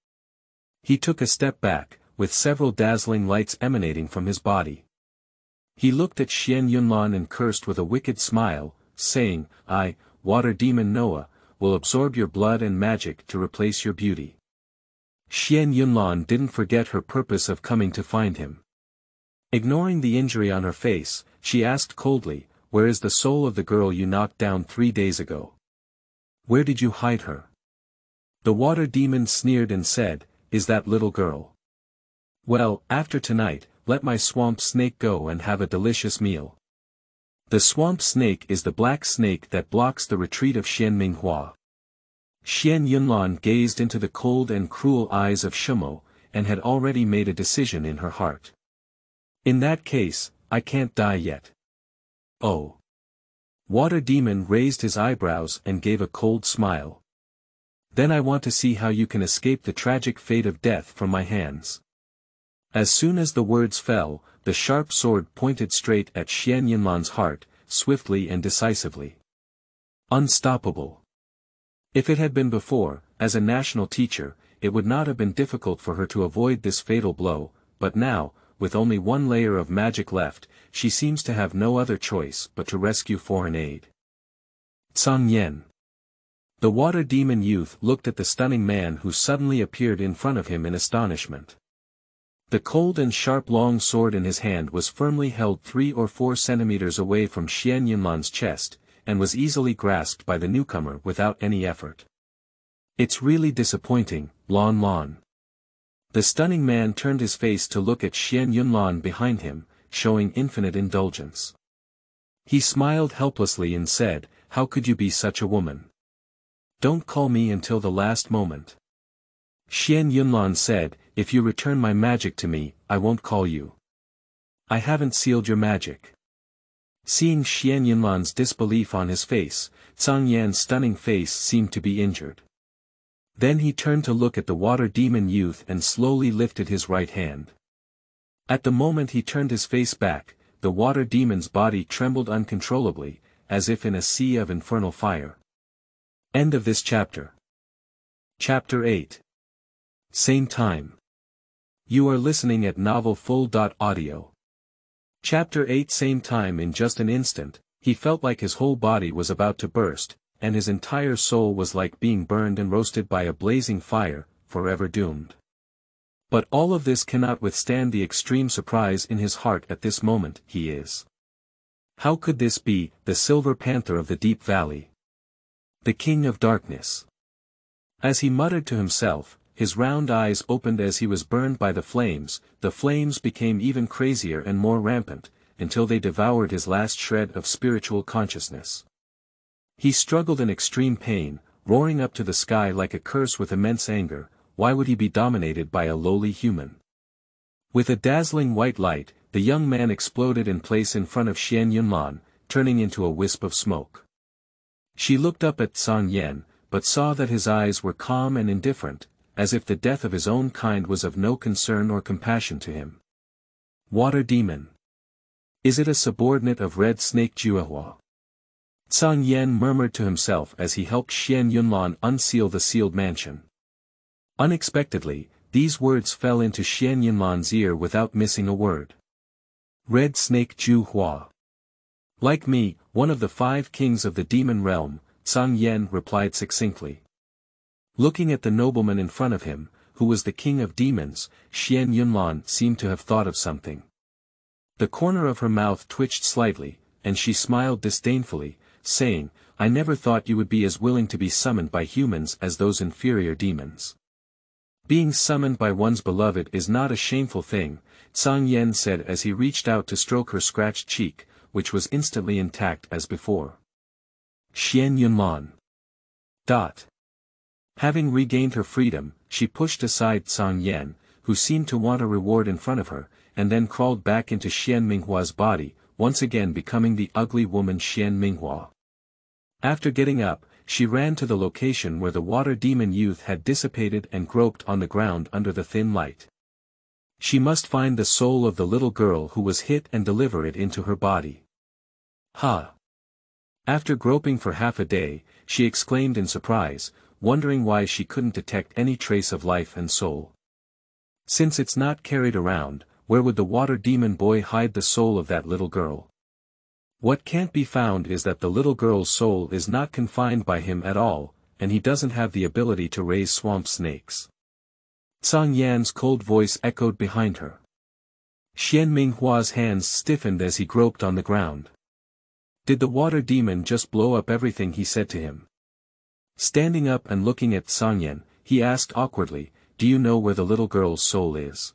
He took a step back, with several dazzling lights emanating from his body. He looked at Xuan Yunlan and cursed with a wicked smile, saying, "I, Water Demon Noah, will absorb your blood and magic to replace your beauty." Xuan Yunlan didn't forget her purpose of coming to find him. Ignoring the injury on her face, she asked coldly, "Where is the soul of the girl you knocked down 3 days ago? Where did you hide her?" The water demon sneered and said, "Is that little girl? Well, after tonight, let my swamp snake go and have a delicious meal." The swamp snake is the black snake that blocks the retreat of Xian Minghua. Xuan Yunlan gazed into the cold and cruel eyes of Shumo, and had already made a decision in her heart. In that case, I can't die yet. Oh. Water Demon raised his eyebrows and gave a cold smile. Then I want to see how you can escape the tragic fate of death from my hands. As soon as the words fell, the sharp sword pointed straight at Xuan Yunlan's heart, swiftly and decisively. Unstoppable. If it had been before, as a national teacher, it would not have been difficult for her to avoid this fatal blow, but now, with only one layer of magic left, she seems to have no other choice but to rescue foreign aid. Zhang Yan. The water demon youth looked at the stunning man who suddenly appeared in front of him in astonishment. The cold and sharp long sword in his hand was firmly held 3 or 4 centimeters away from Xuan Yunlan's chest, and was easily grasped by the newcomer without any effort. It's really disappointing, Lan Lan. The stunning man turned his face to look at Xuan Yunlan behind him, showing infinite indulgence. He smiled helplessly and said, "How could you be such a woman? Don't call me until the last moment." Xuan Yunlan said, "If you return my magic to me, I won't call you. I haven't sealed your magic." Seeing Xuan Yunlan's disbelief on his face, Zhang Yan's stunning face seemed to be injured. Then he turned to look at the water demon youth and slowly lifted his right hand. At the moment he turned his face back, the water demon's body trembled uncontrollably, as if in a sea of infernal fire. End of this chapter. Chapter 8. Same time. You are listening at novelfull.audio. Chapter 8. Same time. In just an instant, he felt like his whole body was about to burst, and his entire soul was like being burned and roasted by a blazing fire, forever doomed. But all of this cannot withstand the extreme surprise in his heart at this moment. He is. How could this be, the silver panther of the deep valley? The king of darkness. As he muttered to himself, his round eyes opened as he was burned by the flames became even crazier and more rampant, until they devoured his last shred of spiritual consciousness. He struggled in extreme pain, roaring up to the sky like a curse with immense anger. Why would he be dominated by a lowly human? With a dazzling white light, the young man exploded in place in front of Xuan Yunlan, turning into a wisp of smoke. She looked up at Xuan Yen, but saw that his eyes were calm and indifferent, as if the death of his own kind was of no concern or compassion to him. Water demon. Is it a subordinate of Red Snake Jiahua? Xuan Yen murmured to himself as he helped Xuan Yunlan unseal the sealed mansion. Unexpectedly, these words fell into Xuan Yunlan's ear without missing a word. Red Snake Jiahua. Like me, one of the 5 kings of the demon realm, Xuan Yen replied succinctly. Looking at the nobleman in front of him, who was the king of demons, Xuan Yunlan seemed to have thought of something. The corner of her mouth twitched slightly, and she smiled disdainfully, saying, I never thought you would be as willing to be summoned by humans as those inferior demons. Being summoned by one's beloved is not a shameful thing, Xuan Yen said as he reached out to stroke her scratched cheek, which was instantly intact as before. Xuan Yunlan. Having regained her freedom, she pushed aside Xuan Yen, who seemed to want a reward in front of her, and then crawled back into Xuan Minghua's body, once again becoming the ugly woman Xuan Minghua. After getting up, she ran to the location where the water demon youth had dissipated and groped on the ground under the thin light. She must find the soul of the little girl who was hit and deliver it into her body. Ha! After groping for half a day, she exclaimed in surprise, wondering why she couldn't detect any trace of life and soul. Since it's not carried around, where would the water demon boy hide the soul of that little girl? What can't be found is that the little girl's soul is not confined by him at all, and he doesn't have the ability to raise swamp snakes. Xuan Yan's cold voice echoed behind her. Xuan Minghua's hands stiffened as he groped on the ground. Did the water demon just blow up everything he said to him? Standing up and looking at Xuan Yan, he asked awkwardly, do you know where the little girl's soul is?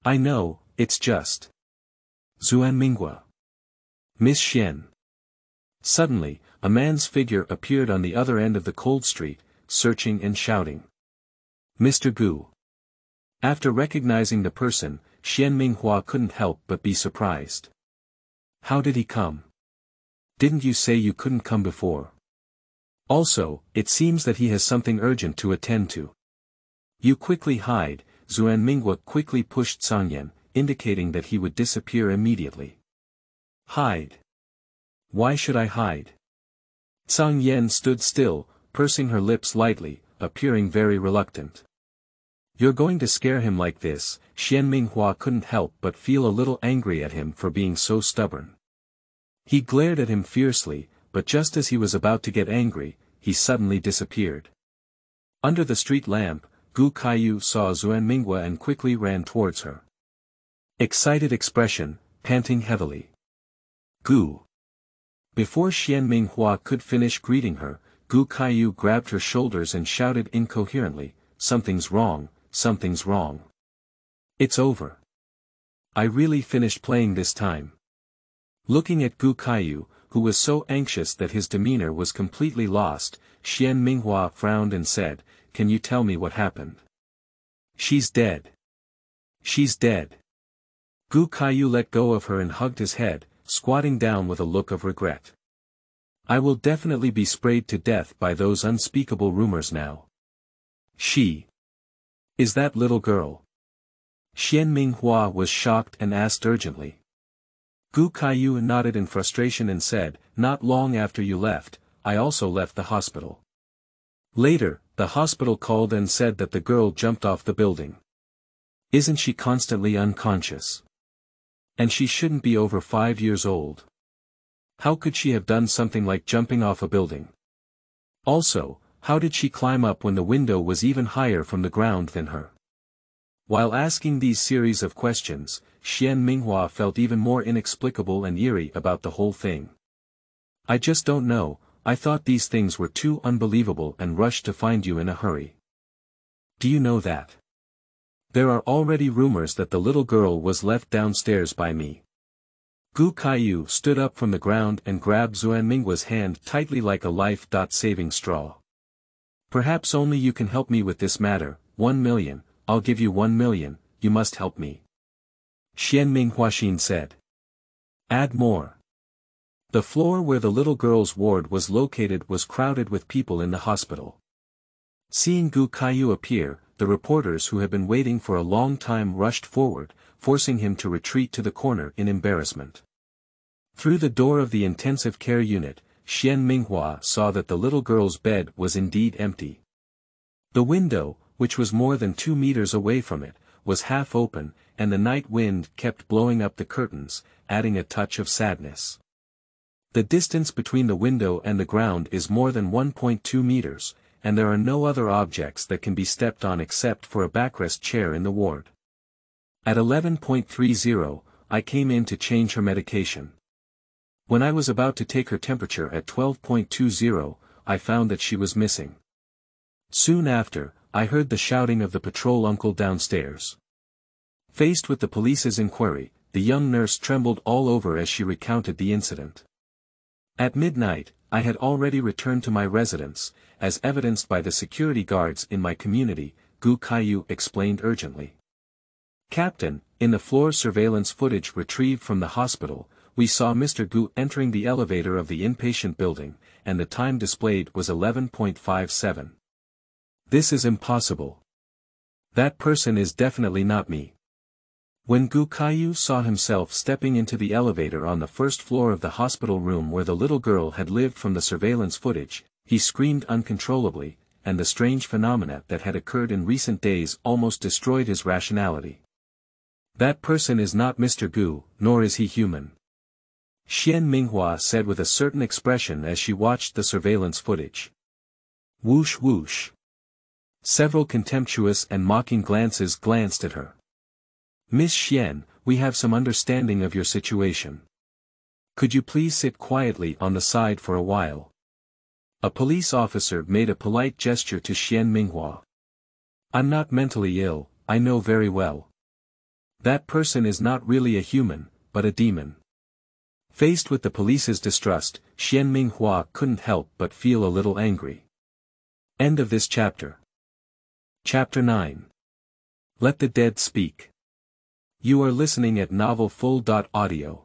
I know, it's just Xuan Minghua. Miss Xian. Suddenly, a man's figure appeared on the other end of the cold street, searching and shouting. Mr. Gu. After recognizing the person, Xuan Minghua couldn't help but be surprised. How did he come? Didn't you say you couldn't come before? Also, it seems that he has something urgent to attend to. You quickly hide. Xuan Minghua quickly pushed Xuan Yan, indicating that he would disappear immediately. Hide? Why should I hide? Xuan Yan stood still, pursing her lips lightly, appearing very reluctant. You're going to scare him like this? Xuan Minghua couldn't help but feel a little angry at him for being so stubborn. He glared at him fiercely, but just as he was about to get angry, he suddenly disappeared. Under the street lamp, Gu Kaiyu saw Xuan Minghua and quickly ran towards her. Excited expression, panting heavily. Gu. Before Xuan Minghua could finish greeting her, Gu Kaiyu grabbed her shoulders and shouted incoherently, something's wrong, something's wrong. It's over. I really finished playing this time. Looking at Gu Kaiyu, who was so anxious that his demeanor was completely lost, Xuan Minghua frowned and said, can you tell me what happened? She's dead. She's dead. Gu Kaiyu let go of her and hugged his head, squatting down with a look of regret. I will definitely be sprayed to death by those unspeakable rumors now. She. Is that little girl? Xian Minghua was shocked and asked urgently. Gu Kaiyu nodded in frustration and said, not long after you left, I also left the hospital. Later, the hospital called and said that the girl jumped off the building. Isn't she constantly unconscious? And she shouldn't be over 5 years old. How could she have done something like jumping off a building? Also, how did she climb up when the window was even higher from the ground than her? While asking these series of questions, Xian Minghua felt even more inexplicable and eerie about the whole thing. I just don't know, I thought these things were too unbelievable and rushed to find you in a hurry. Do you know that? There are already rumors that the little girl was left downstairs by me. Gu Kaiyu stood up from the ground and grabbed Xuan Minghua's hand tightly like a life-saving straw. Perhaps only you can help me with this matter. 1 million, I'll give you 1 million, you must help me. Xian Minghuaxin said. Add more. The floor where the little girl's ward was located was crowded with people in the hospital. Seeing Gu Kaiyu appear, the reporters who had been waiting for a long time rushed forward, forcing him to retreat to the corner in embarrassment. Through the door of the intensive care unit, Xian Minghua saw that the little girl's bed was indeed empty. The window, which was more than 2 meters away from it, was half open, and the night wind kept blowing up the curtains, adding a touch of sadness. The distance between the window and the ground is more than 1.2 meters, and there are no other objects that can be stepped on except for a backrest chair in the ward. At 11.30, I came in to change her medication. When I was about to take her temperature at 12.20, I found that she was missing. Soon after, I heard the shouting of the patrol uncle downstairs. Faced with the police's inquiry, the young nurse trembled all over as she recounted the incident. At midnight, I had already returned to my residence, as evidenced by the security guards in my community, Gu Kaiyu explained urgently. Captain, in the floor surveillance footage retrieved from the hospital, we saw Mr. Gu entering the elevator of the inpatient building, and the time displayed was 11.57. This is impossible. That person is definitely not me. When Gu Kaiyu saw himself stepping into the elevator on the first floor of the hospital room where the little girl had lived from the surveillance footage, he screamed uncontrollably, and the strange phenomena that had occurred in recent days almost destroyed his rationality. That person is not Mr. Gu, nor is he human. Xian Minghua said with a certain expression as she watched the surveillance footage. Whoosh whoosh. Several contemptuous and mocking glances glanced at her. Miss Xian, we have some understanding of your situation. Could you please sit quietly on the side for a while? A police officer made a polite gesture to Xian Minghua. I'm not mentally ill, I know very well. That person is not really a human, but a demon. Faced with the police's distrust, Xian Minghua couldn't help but feel a little angry. End of this chapter. Chapter 9. Let the Dead Speak. You are listening at novelfull.audio.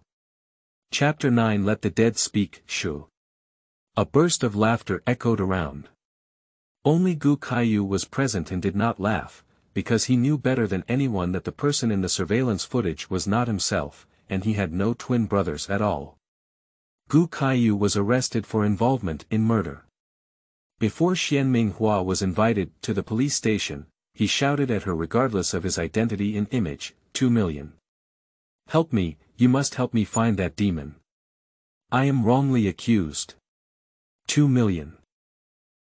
Chapter 9. Let the Dead Speak. Shu. A burst of laughter echoed around. Only Gu Kaiyu was present and did not laugh, because he knew better than anyone that the person in the surveillance footage was not himself, and he had no twin brothers at all. Gu Kaiyu was arrested for involvement in murder. Before Xian Minghua was invited to the police station, he shouted at her regardless of his identity and image, 2 million. Help me, you must help me find that demon. I am wrongly accused. 2 million.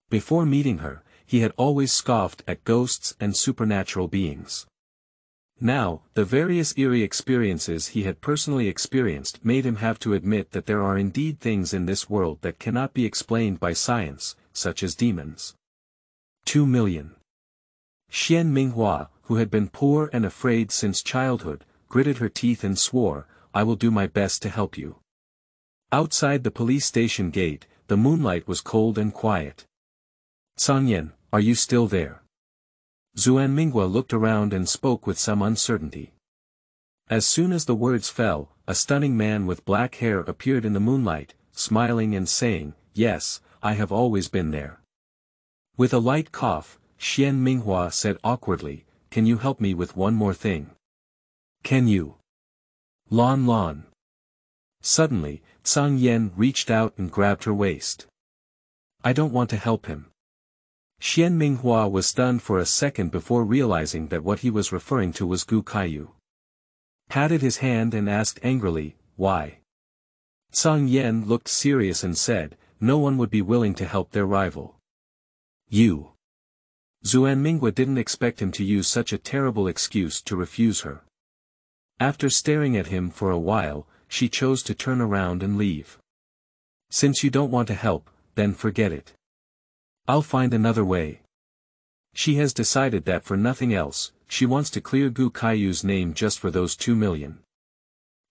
Before meeting her, he had always scoffed at ghosts and supernatural beings. Now, the various eerie experiences he had personally experienced made him have to admit that there are indeed things in this world that cannot be explained by science, such as demons. 2 million. Xian Minghua, who had been poor and afraid since childhood, gritted her teeth and swore, I will do my best to help you. Outside the police station gate, the moonlight was cold and quiet. Sangyan, are you still there? Xuan Minghua looked around and spoke with some uncertainty. As soon as the words fell, a stunning man with black hair appeared in the moonlight, smiling and saying, Yes, I have always been there. With a light cough, Xian Minghua said awkwardly, "Can you help me with one more thing?" "Can you?" "Lon Lon." Suddenly, Tsang Yen reached out and grabbed her waist. "I don't want to help him." Xian Minghua was stunned for a second before realizing that what he was referring to was Gu Kaiyu. Patted his hand and asked angrily, "Why?" Tsang Yen looked serious and said, "No one would be willing to help their rival." "You." Xuan Minghua didn't expect him to use such a terrible excuse to refuse her. After staring at him for a while, she chose to turn around and leave. "Since you don't want to help, then forget it. I'll find another way." She has decided that for nothing else, she wants to clear Gu Kaiyu's name just for those 2 million.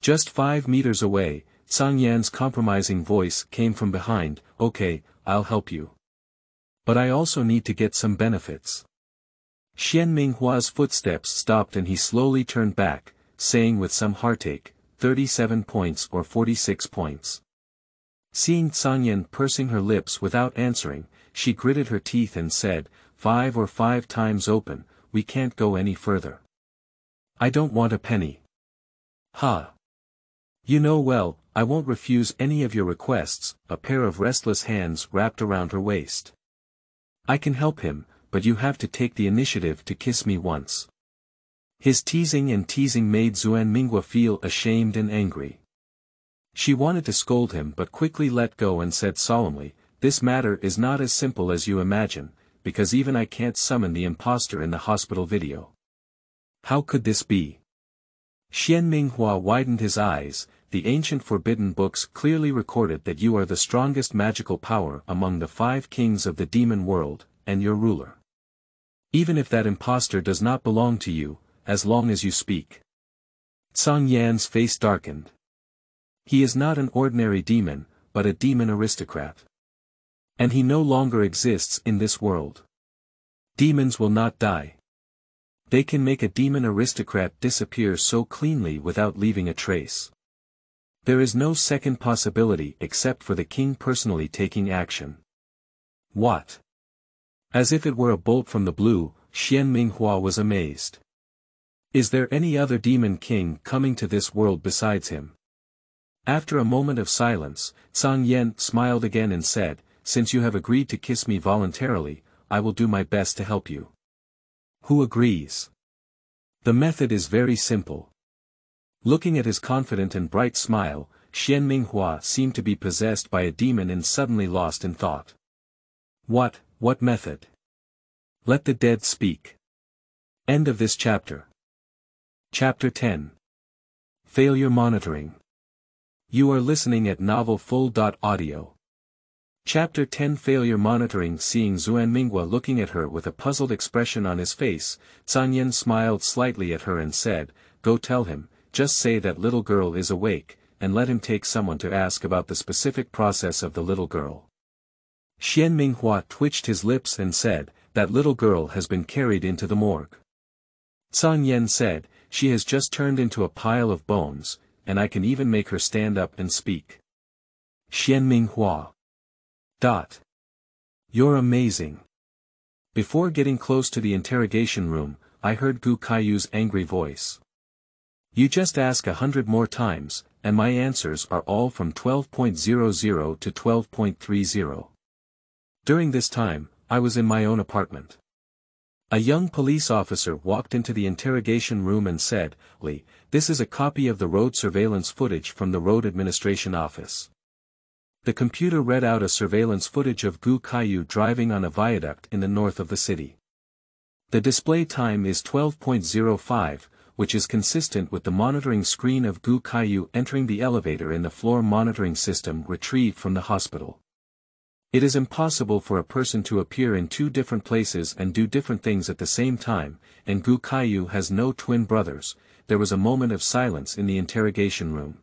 Just 5 meters away, Tsang Yan's compromising voice came from behind, "Okay, I'll help you. But I also need to get some benefits." Xian Minghua's footsteps stopped and he slowly turned back, saying with some heartache, 37 points or 46 points. Seeing Tsang Yan pursing her lips without answering, she gritted her teeth and said, 5 or 5 times open, we can't go any further. I don't want a penny. Ha! You know well, I won't refuse any of your requests. A pair of restless hands wrapped around her waist. I can help him, but you have to take the initiative to kiss me once. His teasing made Xuan Minghua feel ashamed and angry. She wanted to scold him but quickly let go and said solemnly, "This matter is not as simple as you imagine, because even I can't summon the imposter in the hospital video." "How could this be?" Xian Minghua widened his eyes. "The ancient forbidden books clearly recorded that you are the strongest magical power among the 5 kings of the demon world, and your ruler. Even if that imposter does not belong to you, as long as you speak." Tsang Yan's face darkened. "He is not an ordinary demon, but a demon aristocrat. And he no longer exists in this world. Demons will not die. They can make a demon aristocrat disappear so cleanly without leaving a trace. There is no second possibility except for the king personally taking action." "What?" As if it were a bolt from the blue, Xian Minghua was amazed. "Is there any other demon king coming to this world besides him?" After a moment of silence, Tsang Yan smiled again and said, "Since you have agreed to kiss me voluntarily, I will do my best to help you." "Who agrees?" "The method is very simple." Looking at his confident and bright smile, Xian Minghua seemed to be possessed by a demon and suddenly lost in thought. What method?" "Let the dead speak." End of this chapter. Chapter 10. Failure Monitoring. You are listening at novelfull.audio. Chapter 10 Failure Monitoring. Seeing Xuan Minghua looking at her with a puzzled expression on his face, Tsang Yan smiled slightly at her and said, "Go tell him, just say that little girl is awake, and let him take someone to ask about the specific process of the little girl." Xian Minghua twitched his lips and said, "That little girl has been carried into the morgue." Tsang Yan said, "She has just turned into a pile of bones, and I can even make her stand up and speak." Xian Minghua. You're amazing. Before getting close to the interrogation room, I heard Gu Kaiyu's angry voice. "You just ask 100 more times, and my answers are all from 12.00 to 12.30. During this time, I was in my own apartment." A young police officer walked into the interrogation room and said, "Lee, this is a copy of the road surveillance footage from the road administration office." The computer read out a surveillance footage of Gu Kaiyu driving on a viaduct in the north of the city. The display time is 12.05, which is consistent with the monitoring screen of Gu Kaiyu entering the elevator in the floor monitoring system retrieved from the hospital. It is impossible for a person to appear in 2 different places and do different things at the same time, and Gu Kaiyu has no twin brothers. There was a moment of silence in the interrogation room.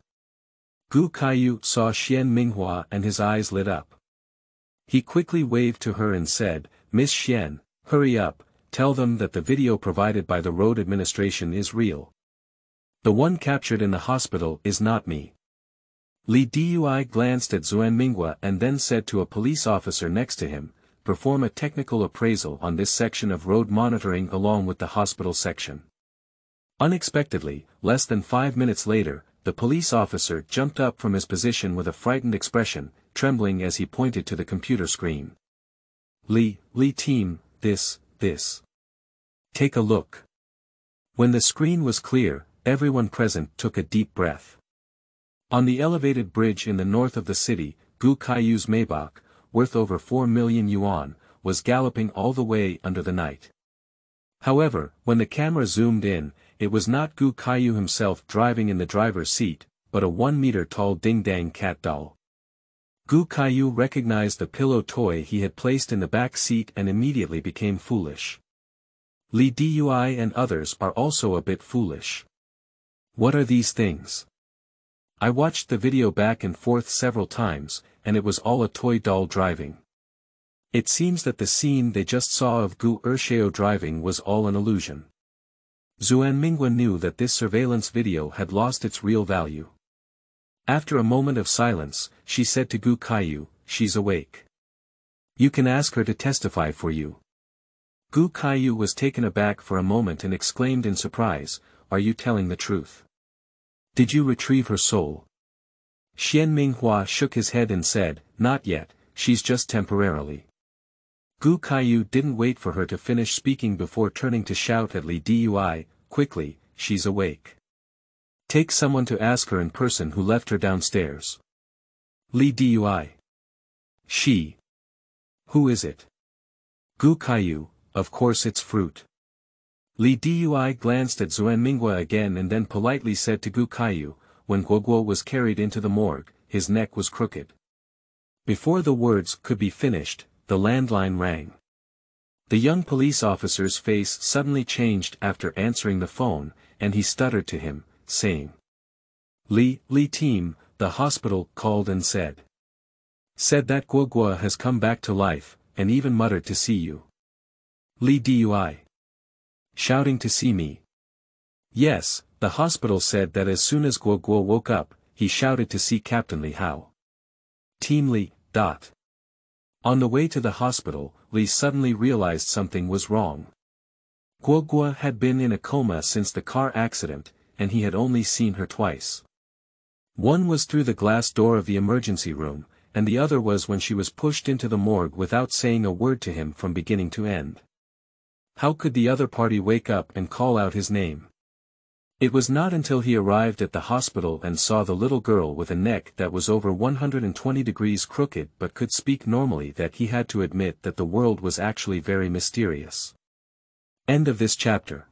Gu Kaiyu saw Xian Minghua and his eyes lit up. He quickly waved to her and said, "Miss Xian, hurry up, tell them that the video provided by the road administration is real. The one captured in the hospital is not me." Li Dui glanced at Xuan Minghua and then said to a police officer next to him, perform a technical appraisal on this section of road monitoring along with the hospital section. Unexpectedly, less than 5 minutes later, the police officer jumped up from his position with a frightened expression, trembling as he pointed to the computer screen. Lee team, this. Take a look. When the screen was clear, everyone present took a deep breath. On the elevated bridge in the north of the city, Gu Kaiyu's Maybach, worth over 4 million yuan, was galloping all the way under the night. However, when the camera zoomed in, it was not Gu Kaiyu himself driving in the driver's seat, but a 1-meter-tall ding-dang cat doll. Gu Kaiyu recognized the pillow toy he had placed in the back seat and immediately became foolish. Li Dui and others are also a bit foolish. What are these things? I watched the video back and forth several times, and it was all a toy doll driving. It seems that the scene they just saw of Gu Ershio driving was all an illusion. Xuan Minghua knew that this surveillance video had lost its real value. After a moment of silence, she said to Gu Kaiyu, "She's awake. You can ask her to testify for you." Gu Kaiyu was taken aback for a moment and exclaimed in surprise, "Are you telling the truth? Did you retrieve her soul?" Xian Minghua shook his head and said, "Not yet, she's just temporarily." Gu Kaiyu didn't wait for her to finish speaking before turning to shout at Li Dui, "Quickly, she's awake. Take someone to ask her in person who left her downstairs." Li Dui. She. Who is it? Gu Kaiyu, of course it's fruit. Li Dui glanced at Xuan Minghua again and then politely said to Gu Kaiyu, "When Guoguo was carried into the morgue, his neck was crooked." Before the words could be finished, the landline rang. The young police officer's face suddenly changed after answering the phone, and he stuttered to him, saying, Li team, the hospital called and said that Guoguo has come back to life, and even muttered to see you." Li Dui. Shouting to see me? Yes, the hospital said that as soon as Guoguo woke up, he shouted to see Captain Li Hao. Team Li. On the way to the hospital, Li suddenly realized something was wrong. Guoguo had been in a coma since the car accident, and he had only seen her twice. One was through the glass door of the emergency room, and the other was when she was pushed into the morgue without saying a word to him from beginning to end. How could the other party wake up and call out his name? It was not until he arrived at the hospital and saw the little girl with a neck that was over 120 degrees crooked but could speak normally that he had to admit that the world was actually very mysterious. End of this chapter.